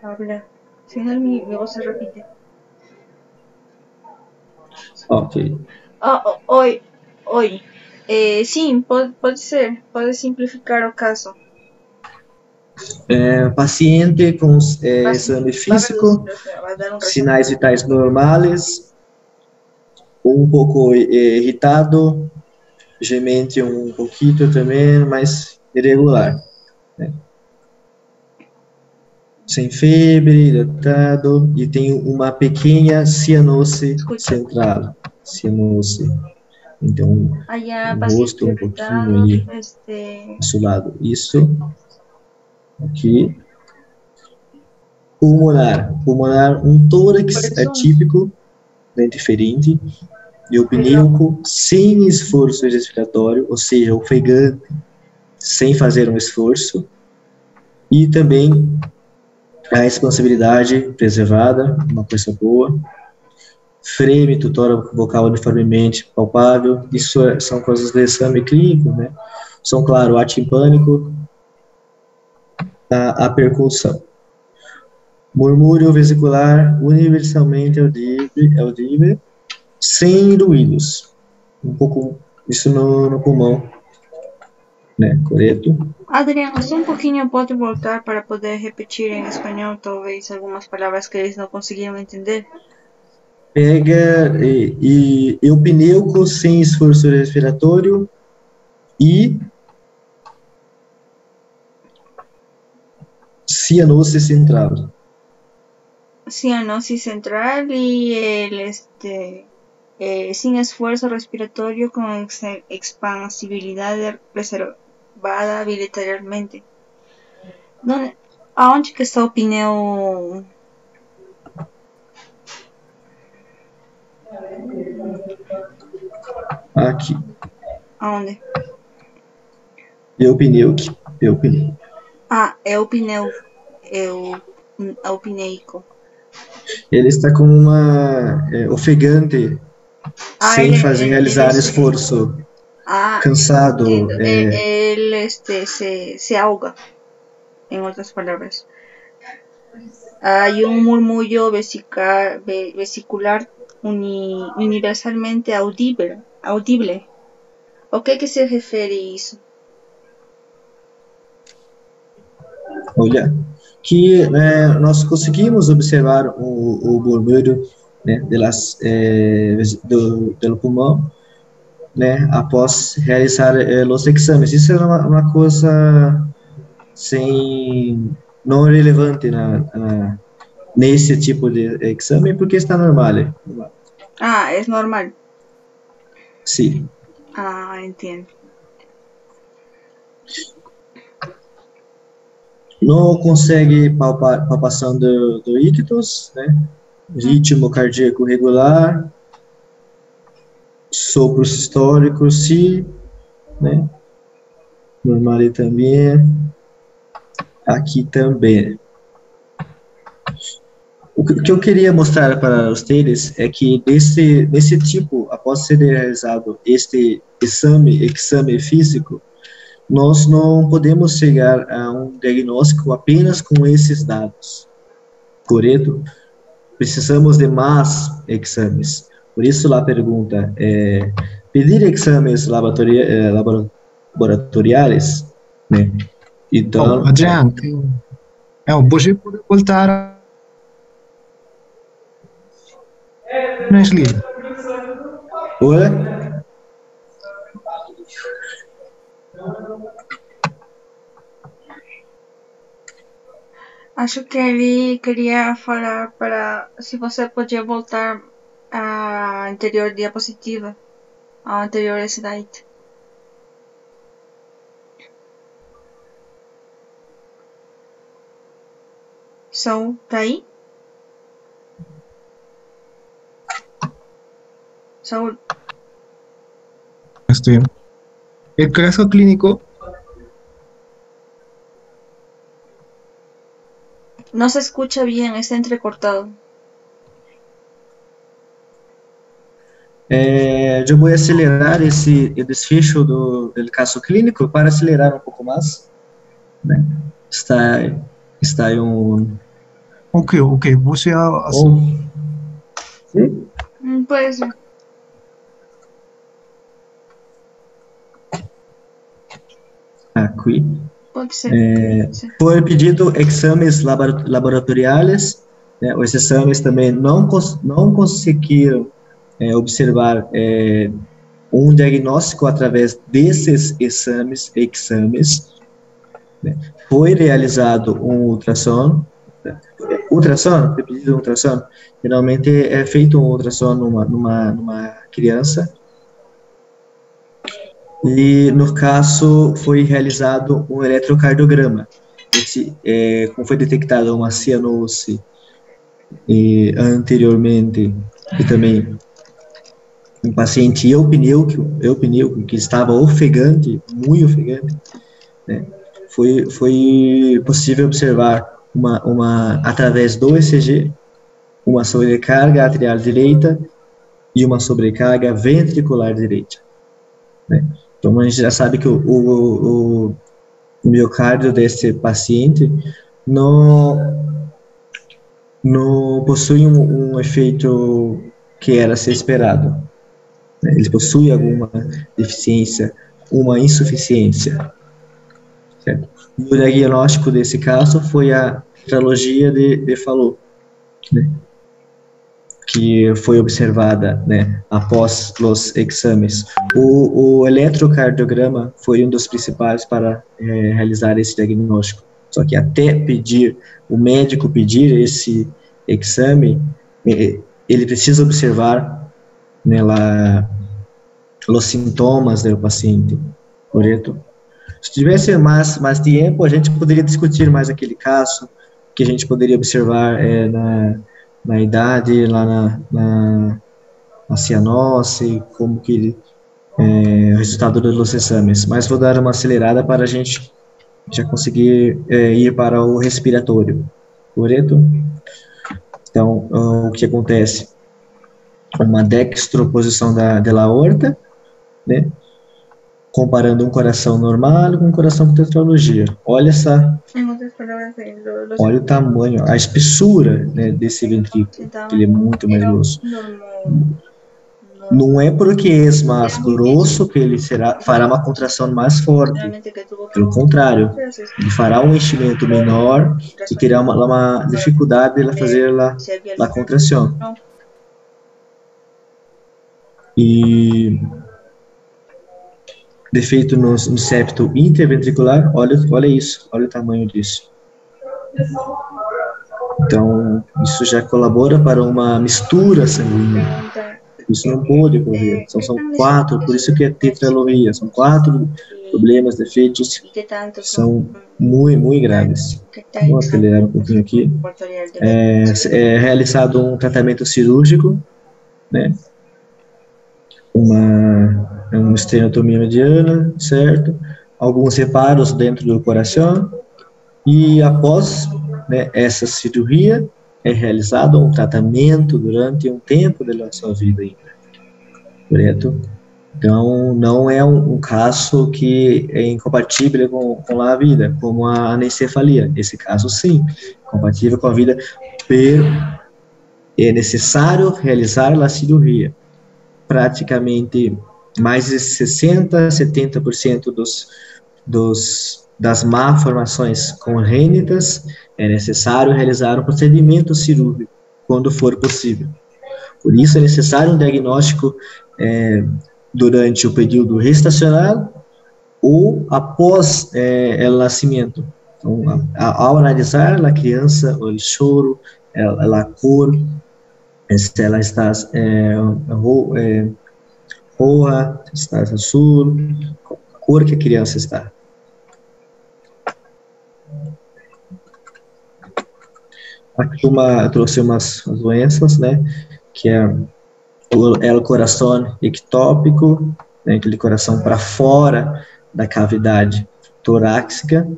Habla. Sin mi voz se repite. Ok. Oi. Sim, pode ser. Pode simplificar o caso. Paciente com exame físico, Vai dar um sinais vitais normais, um pouco irritado, gemente um pouquinho também, mas irregular. Né? Sem febre, hidratado, e tem uma pequena cianose central. Cianose. Então, allá, o paciente rosto um pouquinho irritado, aí, assolado. Isso. Aqui. Pulmonar, um tórax atípico, né, diferente, e o pneumo sem esforço respiratório, ou seja, ofegante, sem fazer um esforço, e também a expansibilidade preservada, uma coisa boa, freme tutora vocal uniformemente palpável, isso são coisas de exame clínico, né? São, claro, atimpânico, a percussão. Murmúrio vesicular universalmente audível, sem ruídos. Um pouco isso no pulmão, né? Correto? Adriano, só um pouquinho pode voltar para poder repetir em espanhol, talvez, algumas palavras que eles não conseguiram entender? Pega e eupneuco sem esforço respiratório e cianose central. Cianosis central y sin esfuerzo respiratorio con expansibilidad reservada bilateralmente. Aonde que está o pneu? Aqui. Aonde? Eupneuco. Ah, é o pneu. É o pneico. Ele está com uma ofegante, sem realizar esforço. Cansado. Él se ahoga, en otras palabras. Hay un murmullo vesicular universalmente audible. O que se refere isso? Olha, que nós conseguimos observar o murmúrio, né, do pulmão, né, após realizar os exames. Isso é uma coisa não relevante nesse tipo de exame, porque está normal. Ah, é normal. Sim. Ah, entendo. Não consegue palpação do ictus, né? Ritmo cardíaco regular, sopros históricos, sim, né? Normal também. Aqui também. O que eu queria mostrar para vocês é que nesse tipo, após ser realizado este exame físico, nós não podemos chegar a um diagnóstico apenas com esses dados, correto? Precisamos de mais exames. Por isso, a pergunta é: pedir exames laboratoriais, né? Então, Adriano, você pode voltar na slide. Oi? Acho que ele queria falar se você podia voltar a anterior diapositiva, a anterior slide. Saúl, ¿está ahí? Saúl. Estoy bien. El caso clínico, No se escucha bien, está entrecortado. Eu vou acelerar esse desfecho do caso clínico para acelerar um pouco mais, né? Está em um... ok, você Sim? Puede ser. Aqui. Pode ser. Foi pedido exames laboratoriais, né? Os exames também não conseguiram observar um diagnóstico através desses exames, né? Foi realizado um ultrassom, foi pedido um ultrassom, geralmente é feito um ultrassom numa criança, e no caso foi realizado um eletrocardiograma. Como foi detectada uma cianose anteriormente, e também um paciente eupneuco que estava ofegante, muito ofegante, né? Foi possível observar através do ECG uma sobrecarga atrial direita e uma sobrecarga ventricular direita, né? Então a gente já sabe que o miocárdio desse paciente não possui um efeito que era a ser esperado. Ele possui alguma deficiência, uma insuficiência, certo? E o diagnóstico desse caso foi a tetralogia de Fallot, né? Que foi observada, né, após os exames. O eletrocardiograma foi um dos principais para realizar esse diagnóstico. Só que até o médico pedir esse exame, ele precisa observar, né, os sintomas do paciente, correto? Se tivesse mais tempo, a gente poderia discutir mais aquele caso, que a gente poderia observar na idade, lá na cianose, como que o resultado dos exames. Mas vou dar uma acelerada para a gente já conseguir ir para o respiratório, correto? Então, o que acontece? Uma dextroposição da aorta, né? Comparando um coração normal com um coração com tetralogia. Olha o tamanho, a espessura, né, desse ventrículo, ele é muito mais grosso. Não é porque é mais grosso que ele fará uma contração mais forte. Pelo contrário, ele fará um enchimento menor e terá uma dificuldade de fazer a contração. E defeito no septo interventricular, olha isso, olha o tamanho disso. Então, isso já colabora para uma mistura sanguínea. Isso não pode ocorrer. São 4, por isso que é tetralogia. São 4 problemas, defeitos, são muito, muito graves. Vou acelerar um pouquinho aqui. É realizado um tratamento cirúrgico, né? Uma estenotomia mediana, certo? Alguns reparos dentro do coração, e após, né, essa cirurgia é realizado um tratamento durante um tempo da sua vida ainda, correto? Então, não é um caso que é incompatível com a vida, como a anencefalia. Esse caso, sim, compatível com a vida, é necessário realizar a cirurgia. Praticamente mais de 60% a 70% das malformações congênitas é necessário realizar um procedimento cirúrgico quando for possível. Por isso é necessário um diagnóstico durante o período gestacional ou após o nascimento. Então, ao analisar a criança, o choro, a cor, Se ela está roxa, está azul, a cor que a criança está. Aqui eu trouxe umas doenças, né, que é o coração ectópico, né, aquele coração para fora da cavidade torácica,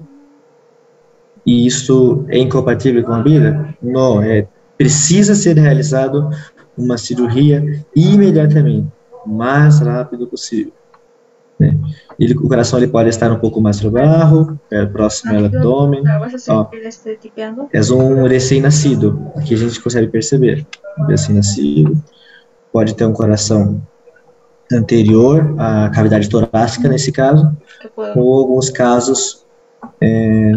e isso é incompatível com a vida? Não, precisa ser realizado uma cirurgia imediatamente, o mais rápido possível. Né? O coração ele pode estar um pouco mais para baixo, próximo ao abdômen. Ó, é um recém-nascido, aqui a gente consegue perceber. Recém-nascido pode ter um coração anterior à cavidade torácica, nesse caso, ou alguns casos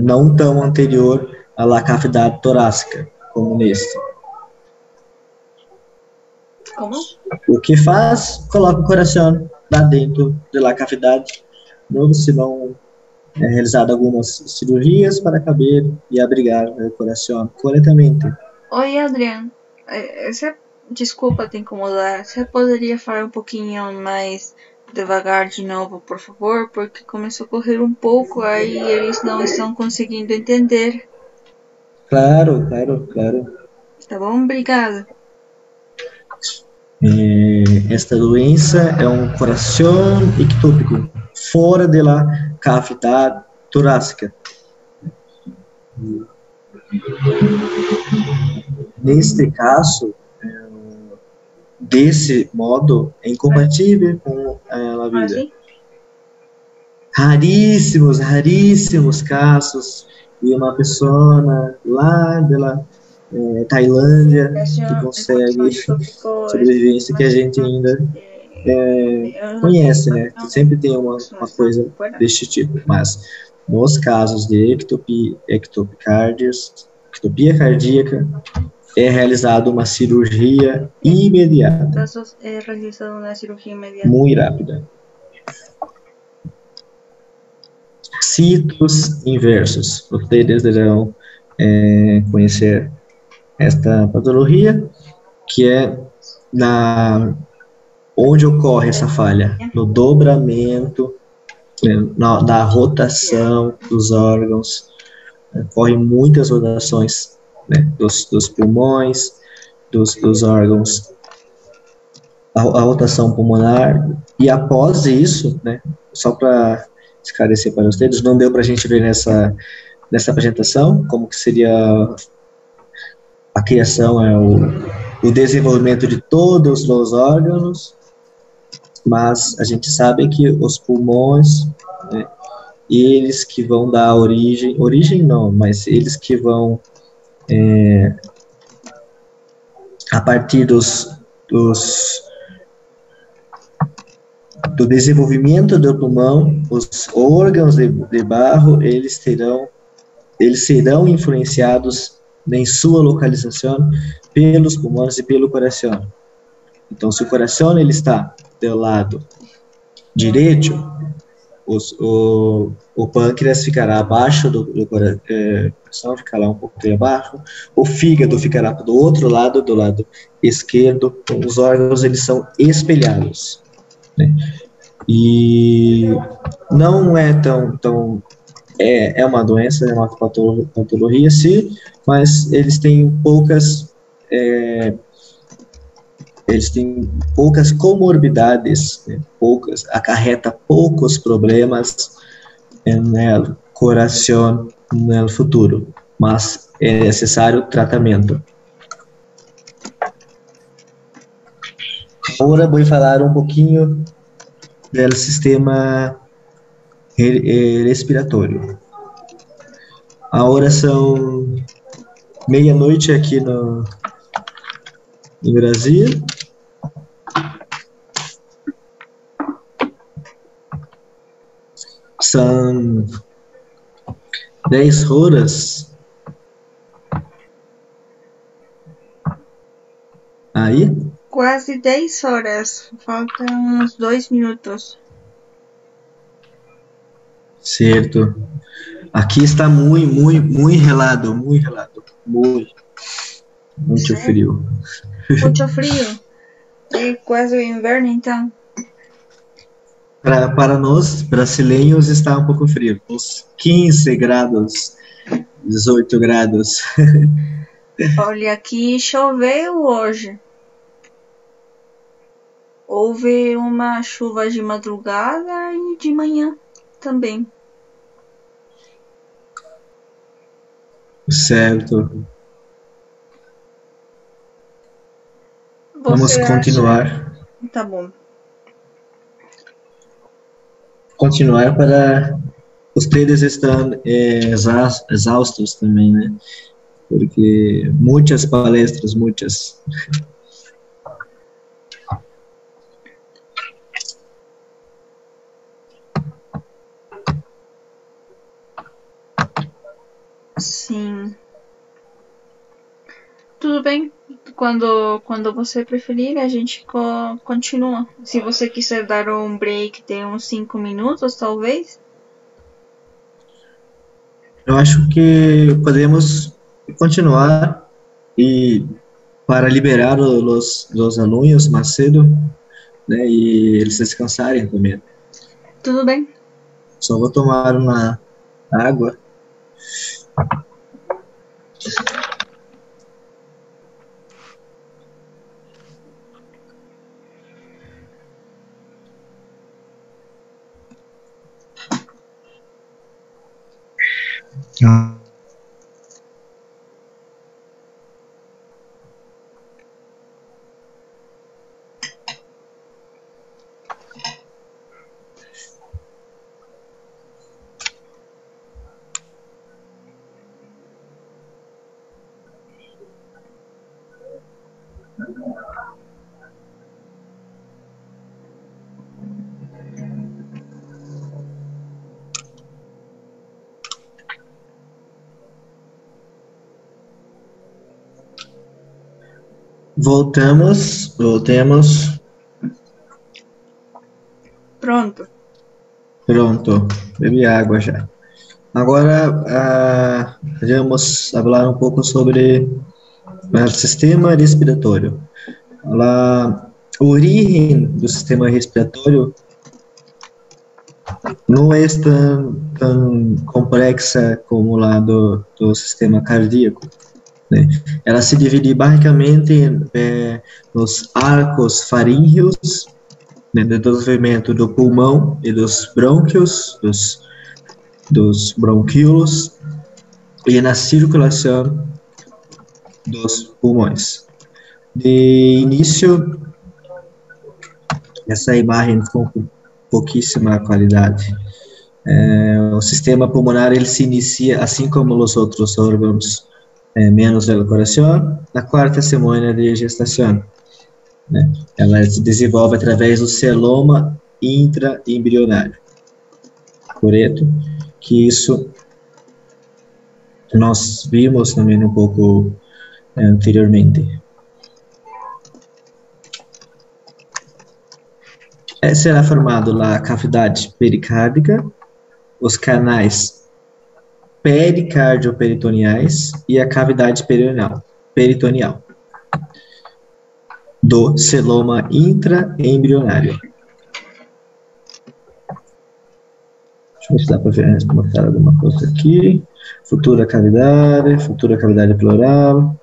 não tão anterior à cavidade torácica, como neste. Como? O que faz? Coloca o coração lá dentro da cavidade, novo, se vão realizar algumas cirurgias para caber e abrigar o coração corretamente. Oi, Adriano. Desculpa te incomodar. Você poderia falar um pouquinho mais devagar de novo, por favor? Porque começou a correr um pouco, aí eles não estão conseguindo entender. Claro. Tá bom? Obrigada. Esta doença é um coração ectópico, fora da cavidade torácica. Neste caso, desse modo, é incompatível com a vida. Raríssimos casos de uma pessoa lá da Tailândia que consegue sobrevivência que a gente ainda conhece, né? Sempre tem uma coisa deste tipo, mas nos casos de ectopia cardíaca, é realizada uma cirurgia imediata. Muito rápida. Citos inversos. Vocês deverão conhecer esta patologia, que é onde ocorre essa falha? No dobramento, na rotação dos órgãos. Ocorrem muitas rotações, né, dos pulmões, dos órgãos, a rotação pulmonar, e após isso, né, só para esclarecer para vocês, não deu para a gente ver nessa apresentação como que seria a criação, o desenvolvimento de todos os órgãos, mas a gente sabe que os pulmões, né, eles que vão dar origem não, mas eles que vão, a partir do desenvolvimento do pulmão, os órgãos de barro, eles serão influenciados em sua localização pelos pulmões e pelo coração. Então, se o coração ele está do lado direito, o pâncreas ficará abaixo do coração, ficará um pouco abaixo, o fígado ficará do outro lado, do lado esquerdo, então, os órgãos eles são espelhados, né? E não é tão é uma doença, é uma patologia, sim, mas eles têm poucas comorbidades, né? Acarreta poucos problemas no coração no futuro, mas é necessário tratamento. Agora vou falar um pouquinho do sistema respiratório. Agora são meia-noite aqui no Brasil. São 10 horas. Aí? Quase 10 horas. Faltam uns 2 minutos. Certo. Aqui está muito gelado, muito frio. Muito frio. É quase o inverno, então. Para nós, brasileiros, está um pouco frio. Uns 15 graus, 18 graus. Olha, aqui choveu hoje. Houve uma chuva de madrugada e de manhã também. Certo. Vamos Você acha? continuar. Tá bom. Continuar para vocês estão exaustos também, né? Porque muitas palestras, muitas. Sim. Tudo bem. Quando você preferir, a gente continua. Se você quiser dar um break de uns 5 minutos, talvez. Eu acho que podemos continuar e para liberar os alunos mais cedo, né? E eles descansarem também. Tudo bem. Só vou tomar uma água. Ah, Voltamos. Pronto. Pronto, bebi água já. Agora, vamos falar um pouco sobre o sistema respiratório. A origem do sistema respiratório não é tão complexa como lá do sistema cardíaco, né? Ela se divide basicamente nos arcos faríngeos, né, do desenvolvimento do pulmão e dos brônquios, dos bronquíolos, e na circulação dos pulmões. De início, essa imagem ficou com pouquíssima qualidade. O sistema pulmonar ele se inicia, assim como os outros órgãos, menos o coração, na quarta semana de gestação, né? Ela se desenvolve através do celoma intraembrionário, correto? Que isso nós vimos também um pouco anteriormente. Será formado lá a cavidade pericárdica, os canais pericardioperitoneais e a cavidade peritoneal do celoma intraembrionário. Deixa eu ver se dá para ver, mostrar alguma coisa aqui. Futura cavidade pleural.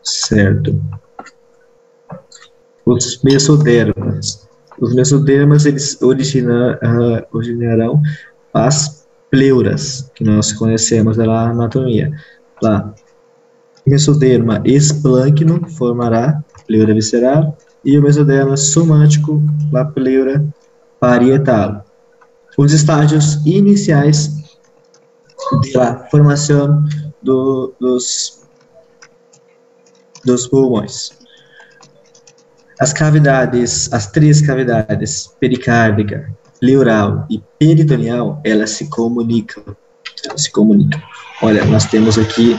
Certo. Os mesodermas. Os mesodermas, eles originarão as pleuras, que nós conhecemos da anatomia. Lá, mesoderma esplâncno formará pleura visceral, e o mesoderma somântico, a pleura parietal. Os estágios iniciais da formação dos pulmões. As três cavidades, pericárdica, pleural e peritoneal, elas se comunicam. Olha, nós temos aqui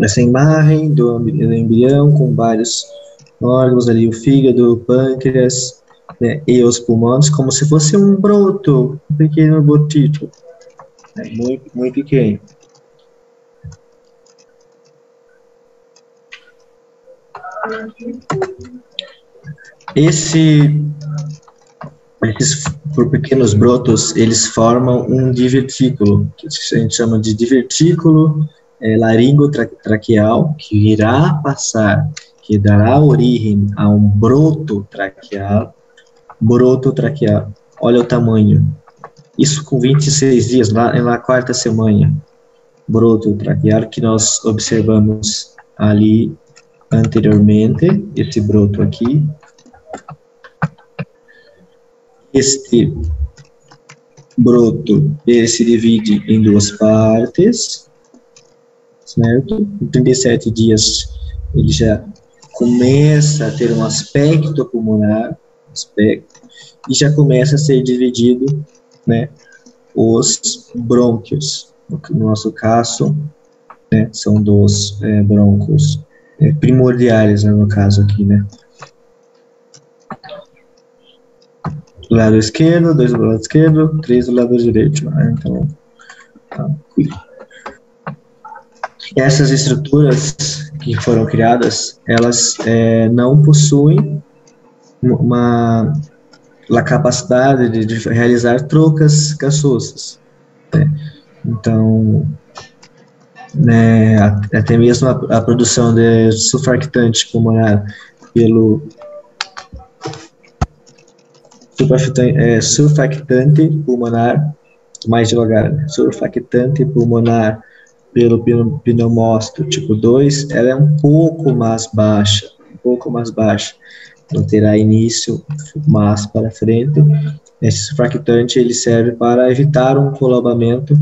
essa imagem do embrião com vários órgãos ali, o fígado, o pâncreas, né, e os pulmões, como se fosse um broto, um pequeno botito, né, muito, muito pequeno. Esses pequenos brotos, eles formam um divertículo, que a gente chama de divertículo laringotraqueal, que irá passar, que dará origem a um broto traqueal. Olha o tamanho. Isso com 26 dias, na quarta semana. Broto traqueal, que nós observamos ali anteriormente, esse broto aqui. Este broto, ele se divide em duas partes, certo? Em 37 dias, ele já começa a ter um aspecto pulmonar, e já começa a ser dividido, né, os brônquios. No nosso caso, né, são dos brônquios primordiais, né, no caso aqui, né. Lado esquerdo, 2 do lado esquerdo, 3 do lado direito. Então, essas estruturas que foram criadas, elas não possuem a capacidade de realizar trocas gasosas, né? Então, né, até mesmo a produção de surfactante pulmonar pelo surfactante pulmonar, mais devagar, né? Surfactante pulmonar pelo pneumócito tipo 2, ela é um pouco mais baixa, não terá início mais para frente. Esse surfactante ele serve para evitar um colabamento,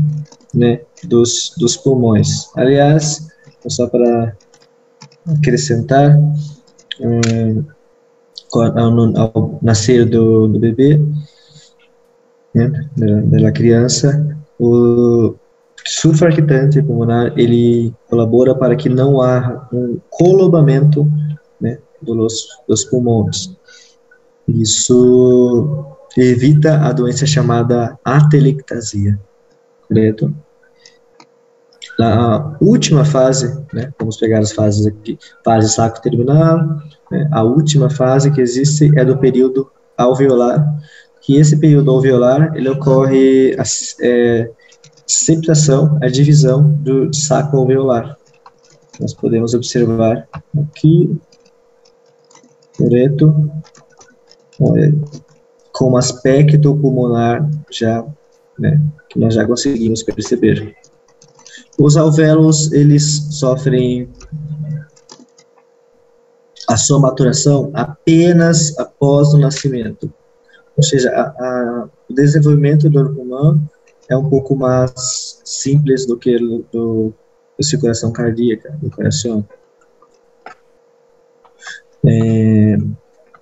né, dos pulmões. Aliás, só para acrescentar, ao nascer do bebê, né, da criança, o surfactante pulmonar ele colabora para que não haja um colabamento, né, dos pulmões. Isso evita a doença chamada atelectasia, correto? Na última fase, né, vamos pegar as fases aqui, fase saco terminal, né, a última fase que existe é do período alveolar, que esse período alveolar, ele ocorre a septação, a divisão do saco alveolar. Nós podemos observar aqui, correto, com aspecto pulmonar já, né, que nós já conseguimos perceber. Os alvéolos, eles sofrem a sua maturação apenas após o nascimento. Ou seja, o desenvolvimento do pulmão é um pouco mais simples do que do circulação cardíaca, do coração.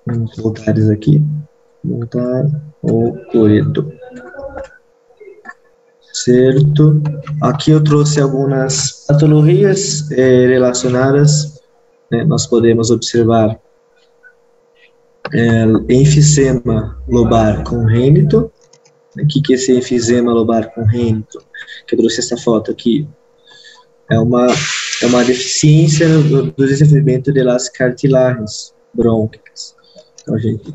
Vamos voltar aqui. Voltar o coreto. Certo. Aqui eu trouxe algumas patologias relacionadas, né, nós podemos observar enfisema lobar congênito. O que é esse enfisema lobar congênito? Que eu trouxe essa foto aqui. É uma deficiência do desenvolvimento das cartilagens brônquicas. Então a gente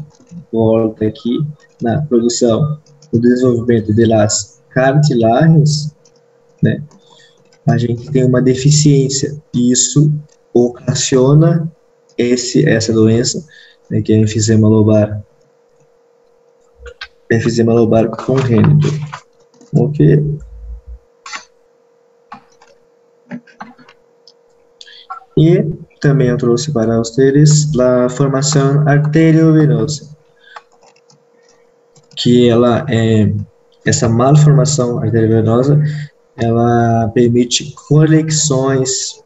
volta aqui na produção do desenvolvimento das cartilagens, né? A gente tem uma deficiência e isso ocasiona essa doença, né, que é enfisema lobar congênito. Ok. E também eu trouxe para vocês a formação arteriovenosa, que essa malformação arteriovenosa, ela permite conexões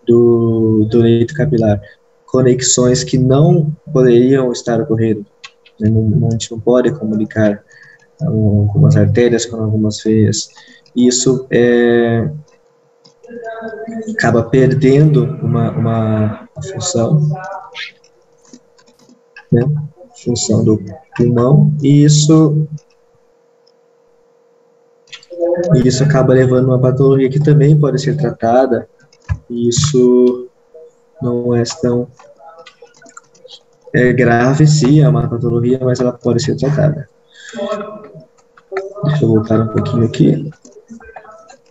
do leito capilar, conexões que não poderiam estar ocorrendo. A gente não pode comunicar algumas artérias com algumas veias. Isso acaba perdendo uma função, né? Função do pulmão, e isso acaba levando a uma patologia que também pode ser tratada, e isso não é tão é grave, sim, é uma patologia, mas ela pode ser tratada. Deixa eu voltar um pouquinho aqui.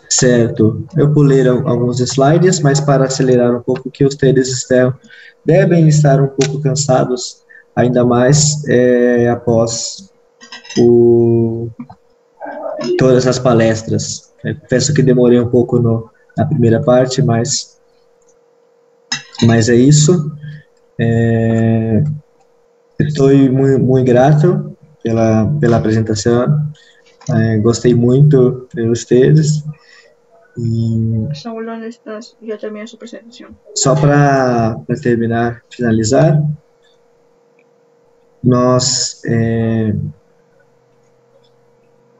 Certo, eu pulei alguns slides, mas para acelerar um pouco, que vocês devem estar um pouco cansados, ainda mais após todas as palestras. Peço que demorei um pouco na primeira parte, mas é isso. Estou muito grato pela apresentação. Gostei muito de vocês. E Saúl, ¿dónde estás? Ya terminé su presentación. só para terminar, finalizar, nós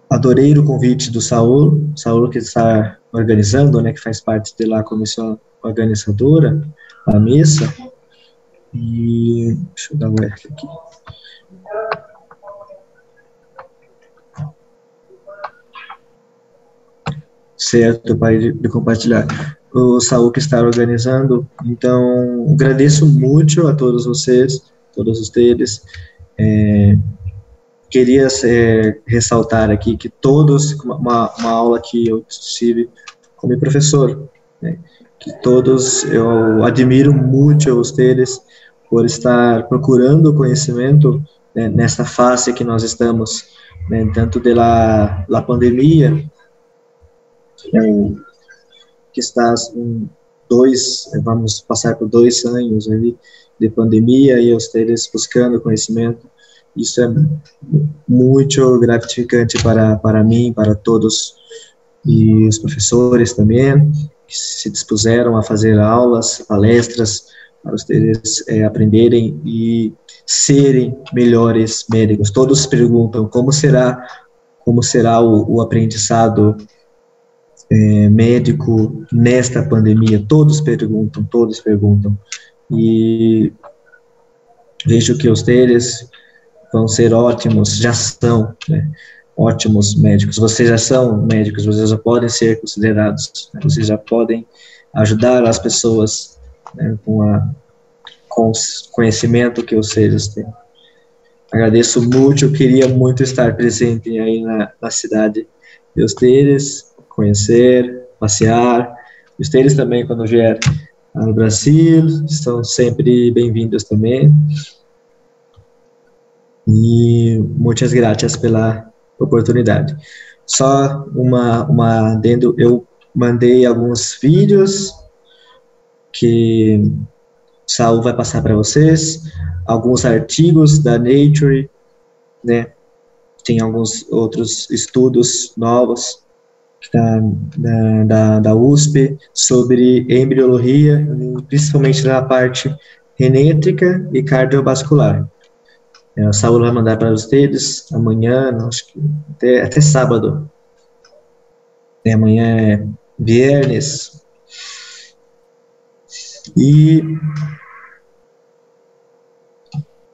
adorei o convite do Saúl que está organizando, né, que faz parte da comissão organizadora da missa. E deixa eu dar um F aqui. Certo, pai, de compartilhar. O Saúl que está organizando, então agradeço muito a todos vocês, todos vocês. Queria ressaltar aqui que todos, uma aula que eu tive com meu professor, né, que todos, eu admiro muito vocês por estar procurando conhecimento, né, nessa fase que nós estamos, né, tanto da pandemia, que está vamos passar por 2 anos ali de pandemia e vocês buscando conhecimento. Isso é muito gratificante para mim, para todos, e os professores também, que se dispuseram a fazer aulas, palestras, para vocês aprenderem e serem melhores médicos. Todos perguntam como será o aprendizado médico nesta pandemia. Todos perguntam. E vejo que vocês vão ser ótimos, já são, né, ótimos médicos. Vocês já são médicos, vocês já podem ser considerados, né, vocês já podem ajudar as pessoas, né, com o conhecimento que vocês têm. Agradeço muito, eu queria muito estar presente aí na cidade de vocês, conhecer, passear. Vocês também, quando vier no Brasil, estão sempre bem-vindos também. E muitas graças pela oportunidade. Só uma adendo, eu mandei alguns vídeos que o Saúl vai passar para vocês, alguns artigos da Nature, né? Tem alguns outros estudos novos da USP sobre embriologia, principalmente na parte genética e cardiovascular. O Saúl vai mandar para vocês amanhã, acho que até sábado. Amanhã é viernes. E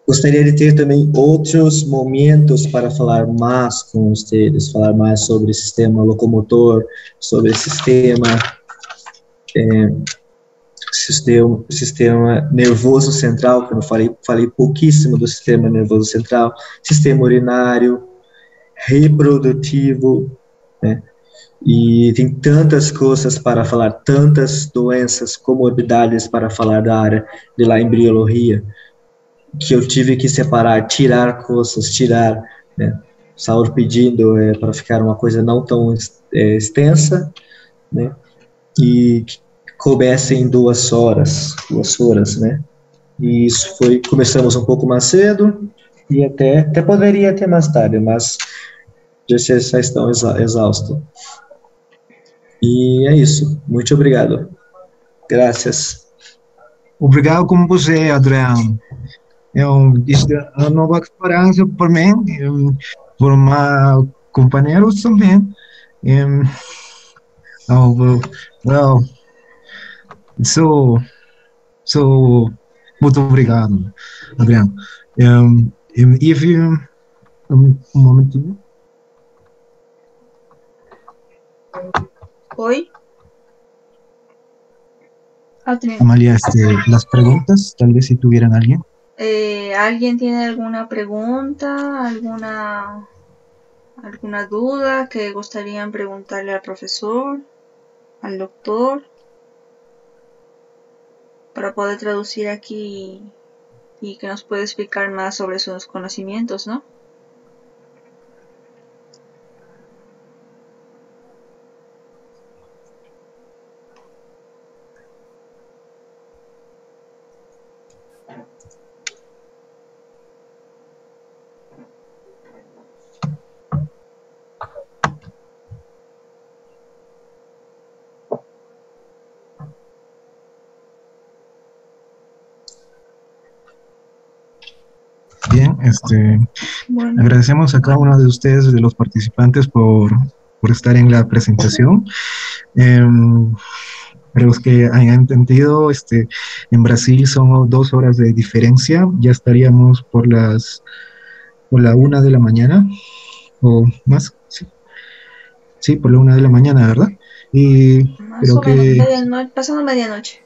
gostaria de ter também outros momentos para falar mais com vocês, falar mais sobre o sistema locomotor, sobre o sistema nervoso central, que eu falei pouquíssimo do sistema nervoso central, sistema urinário, reprodutivo, né? E tem tantas coisas para falar, tantas doenças, comorbidades para falar da área da embriologia, que eu tive que separar, tirar coisas, né? Saúl pedindo para ficar uma coisa não tão extensa, né? E coubesse em 2 horas, né? E isso começamos um pouco mais cedo, e até poderia ter mais tarde, mas vocês já estão exaustos. E é isso, muito obrigado. Graças. Obrigado com você, Adriano. Isto é uma nova experiência para mim, para meus companheiros também. Well, muito obrigado, Adriano. If you, momentinho. Oi? Amalia, las preguntas, tal vez si tuvieran alguien. ¿Alguien tiene alguna pregunta, alguna duda que gustarían preguntarle al profesor, al doctor, para poder traducir aquí y que nos pueda explicar más sobre sus conocimientos, ¿no? Bien, Bueno, agradecemos a cada uno de ustedes, de los participantes, por estar en la presentación. Para los que hayan entendido, en Brasil son 2 horas de diferencia, ya estaríamos por la 1 de la mañana, o más, sí, sí, por la 1 de la mañana, ¿verdad? Y más creo o menos, que pasando medianoche.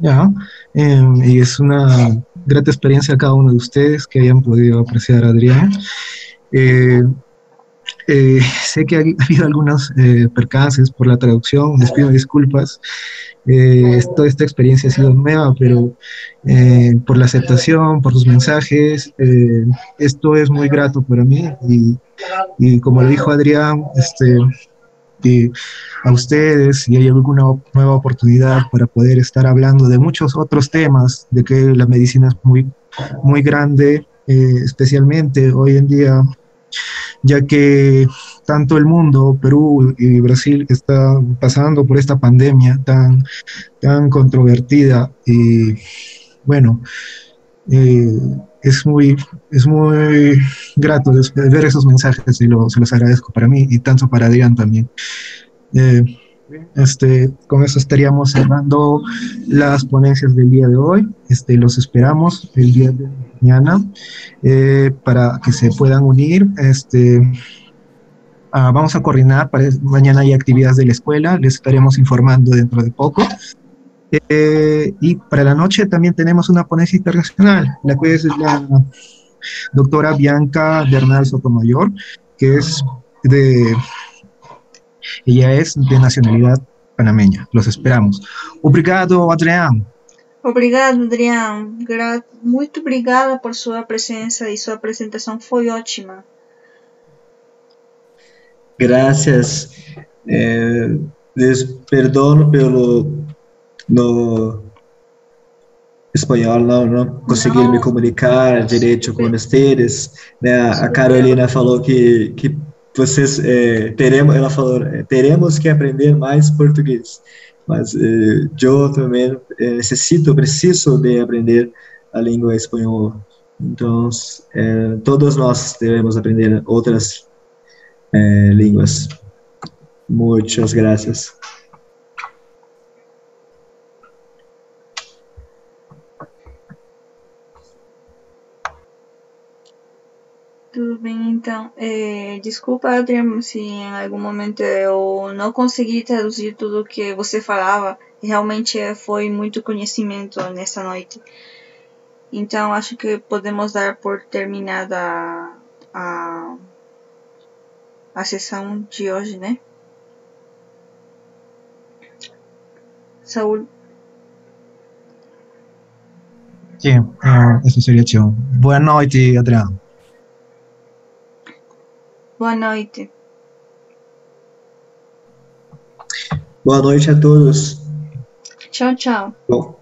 ya, y es una grata experiencia a cada uno de ustedes que hayan podido apreciar a Adrián. Eh, sé que ha habido algunos percances por la traducción, les pido disculpas. Toda esta experiencia ha sido nueva, pero por la aceptación, por sus mensajes, esto es muy grato para mí y como lo dijo Adrián, y a ustedes si hay alguna nueva oportunidad para poder estar hablando de muchos otros temas, de que la medicina es muy, muy grande, especialmente hoy en día, ya que tanto el mundo, Perú y Brasil, está pasando por esta pandemia tan controvertida y bueno, eh, es muy grato ver esos mensajes y se los agradezco para mí y tanto para Adrián también. Eh, con eso estaríamos cerrando las ponencias del día de hoy. Los esperamos el día de mañana para que se puedan unir. Vamos a coordinar para mañana hay actividades de la escuela, les estaremos informando dentro de poco. Y para la noche también tenemos una ponencia internacional, la que es la doctora Bianca Bernal Sotomayor, que es de, ella es de nacionalidad panameña. Los esperamos. Obrigado, Adrián. Obrigado, Adrián. Muito obrigada por sua presença e sua apresentação foi ótima. Gracias. Les perdono pelo no espanhol não conseguir me comunicar direito com vocês, né? A Carolina falou que vocês teremos, ela falou, teremos que aprender mais português, mas eu também preciso de aprender a língua espanhola. Então, todos nós devemos aprender outras línguas. Muchas gracias. Tudo bem, então. Desculpa, Adriano, se em algum momento eu não consegui traduzir tudo o que você falava. Realmente foi muito conhecimento nessa noite. Então, acho que podemos dar por terminada a sessão de hoje, né? Saúl. Sí, eso sería chido. Buenas noches, Adrián. Boa noite. Boa noite a todos. Tchau, tchau. Bom.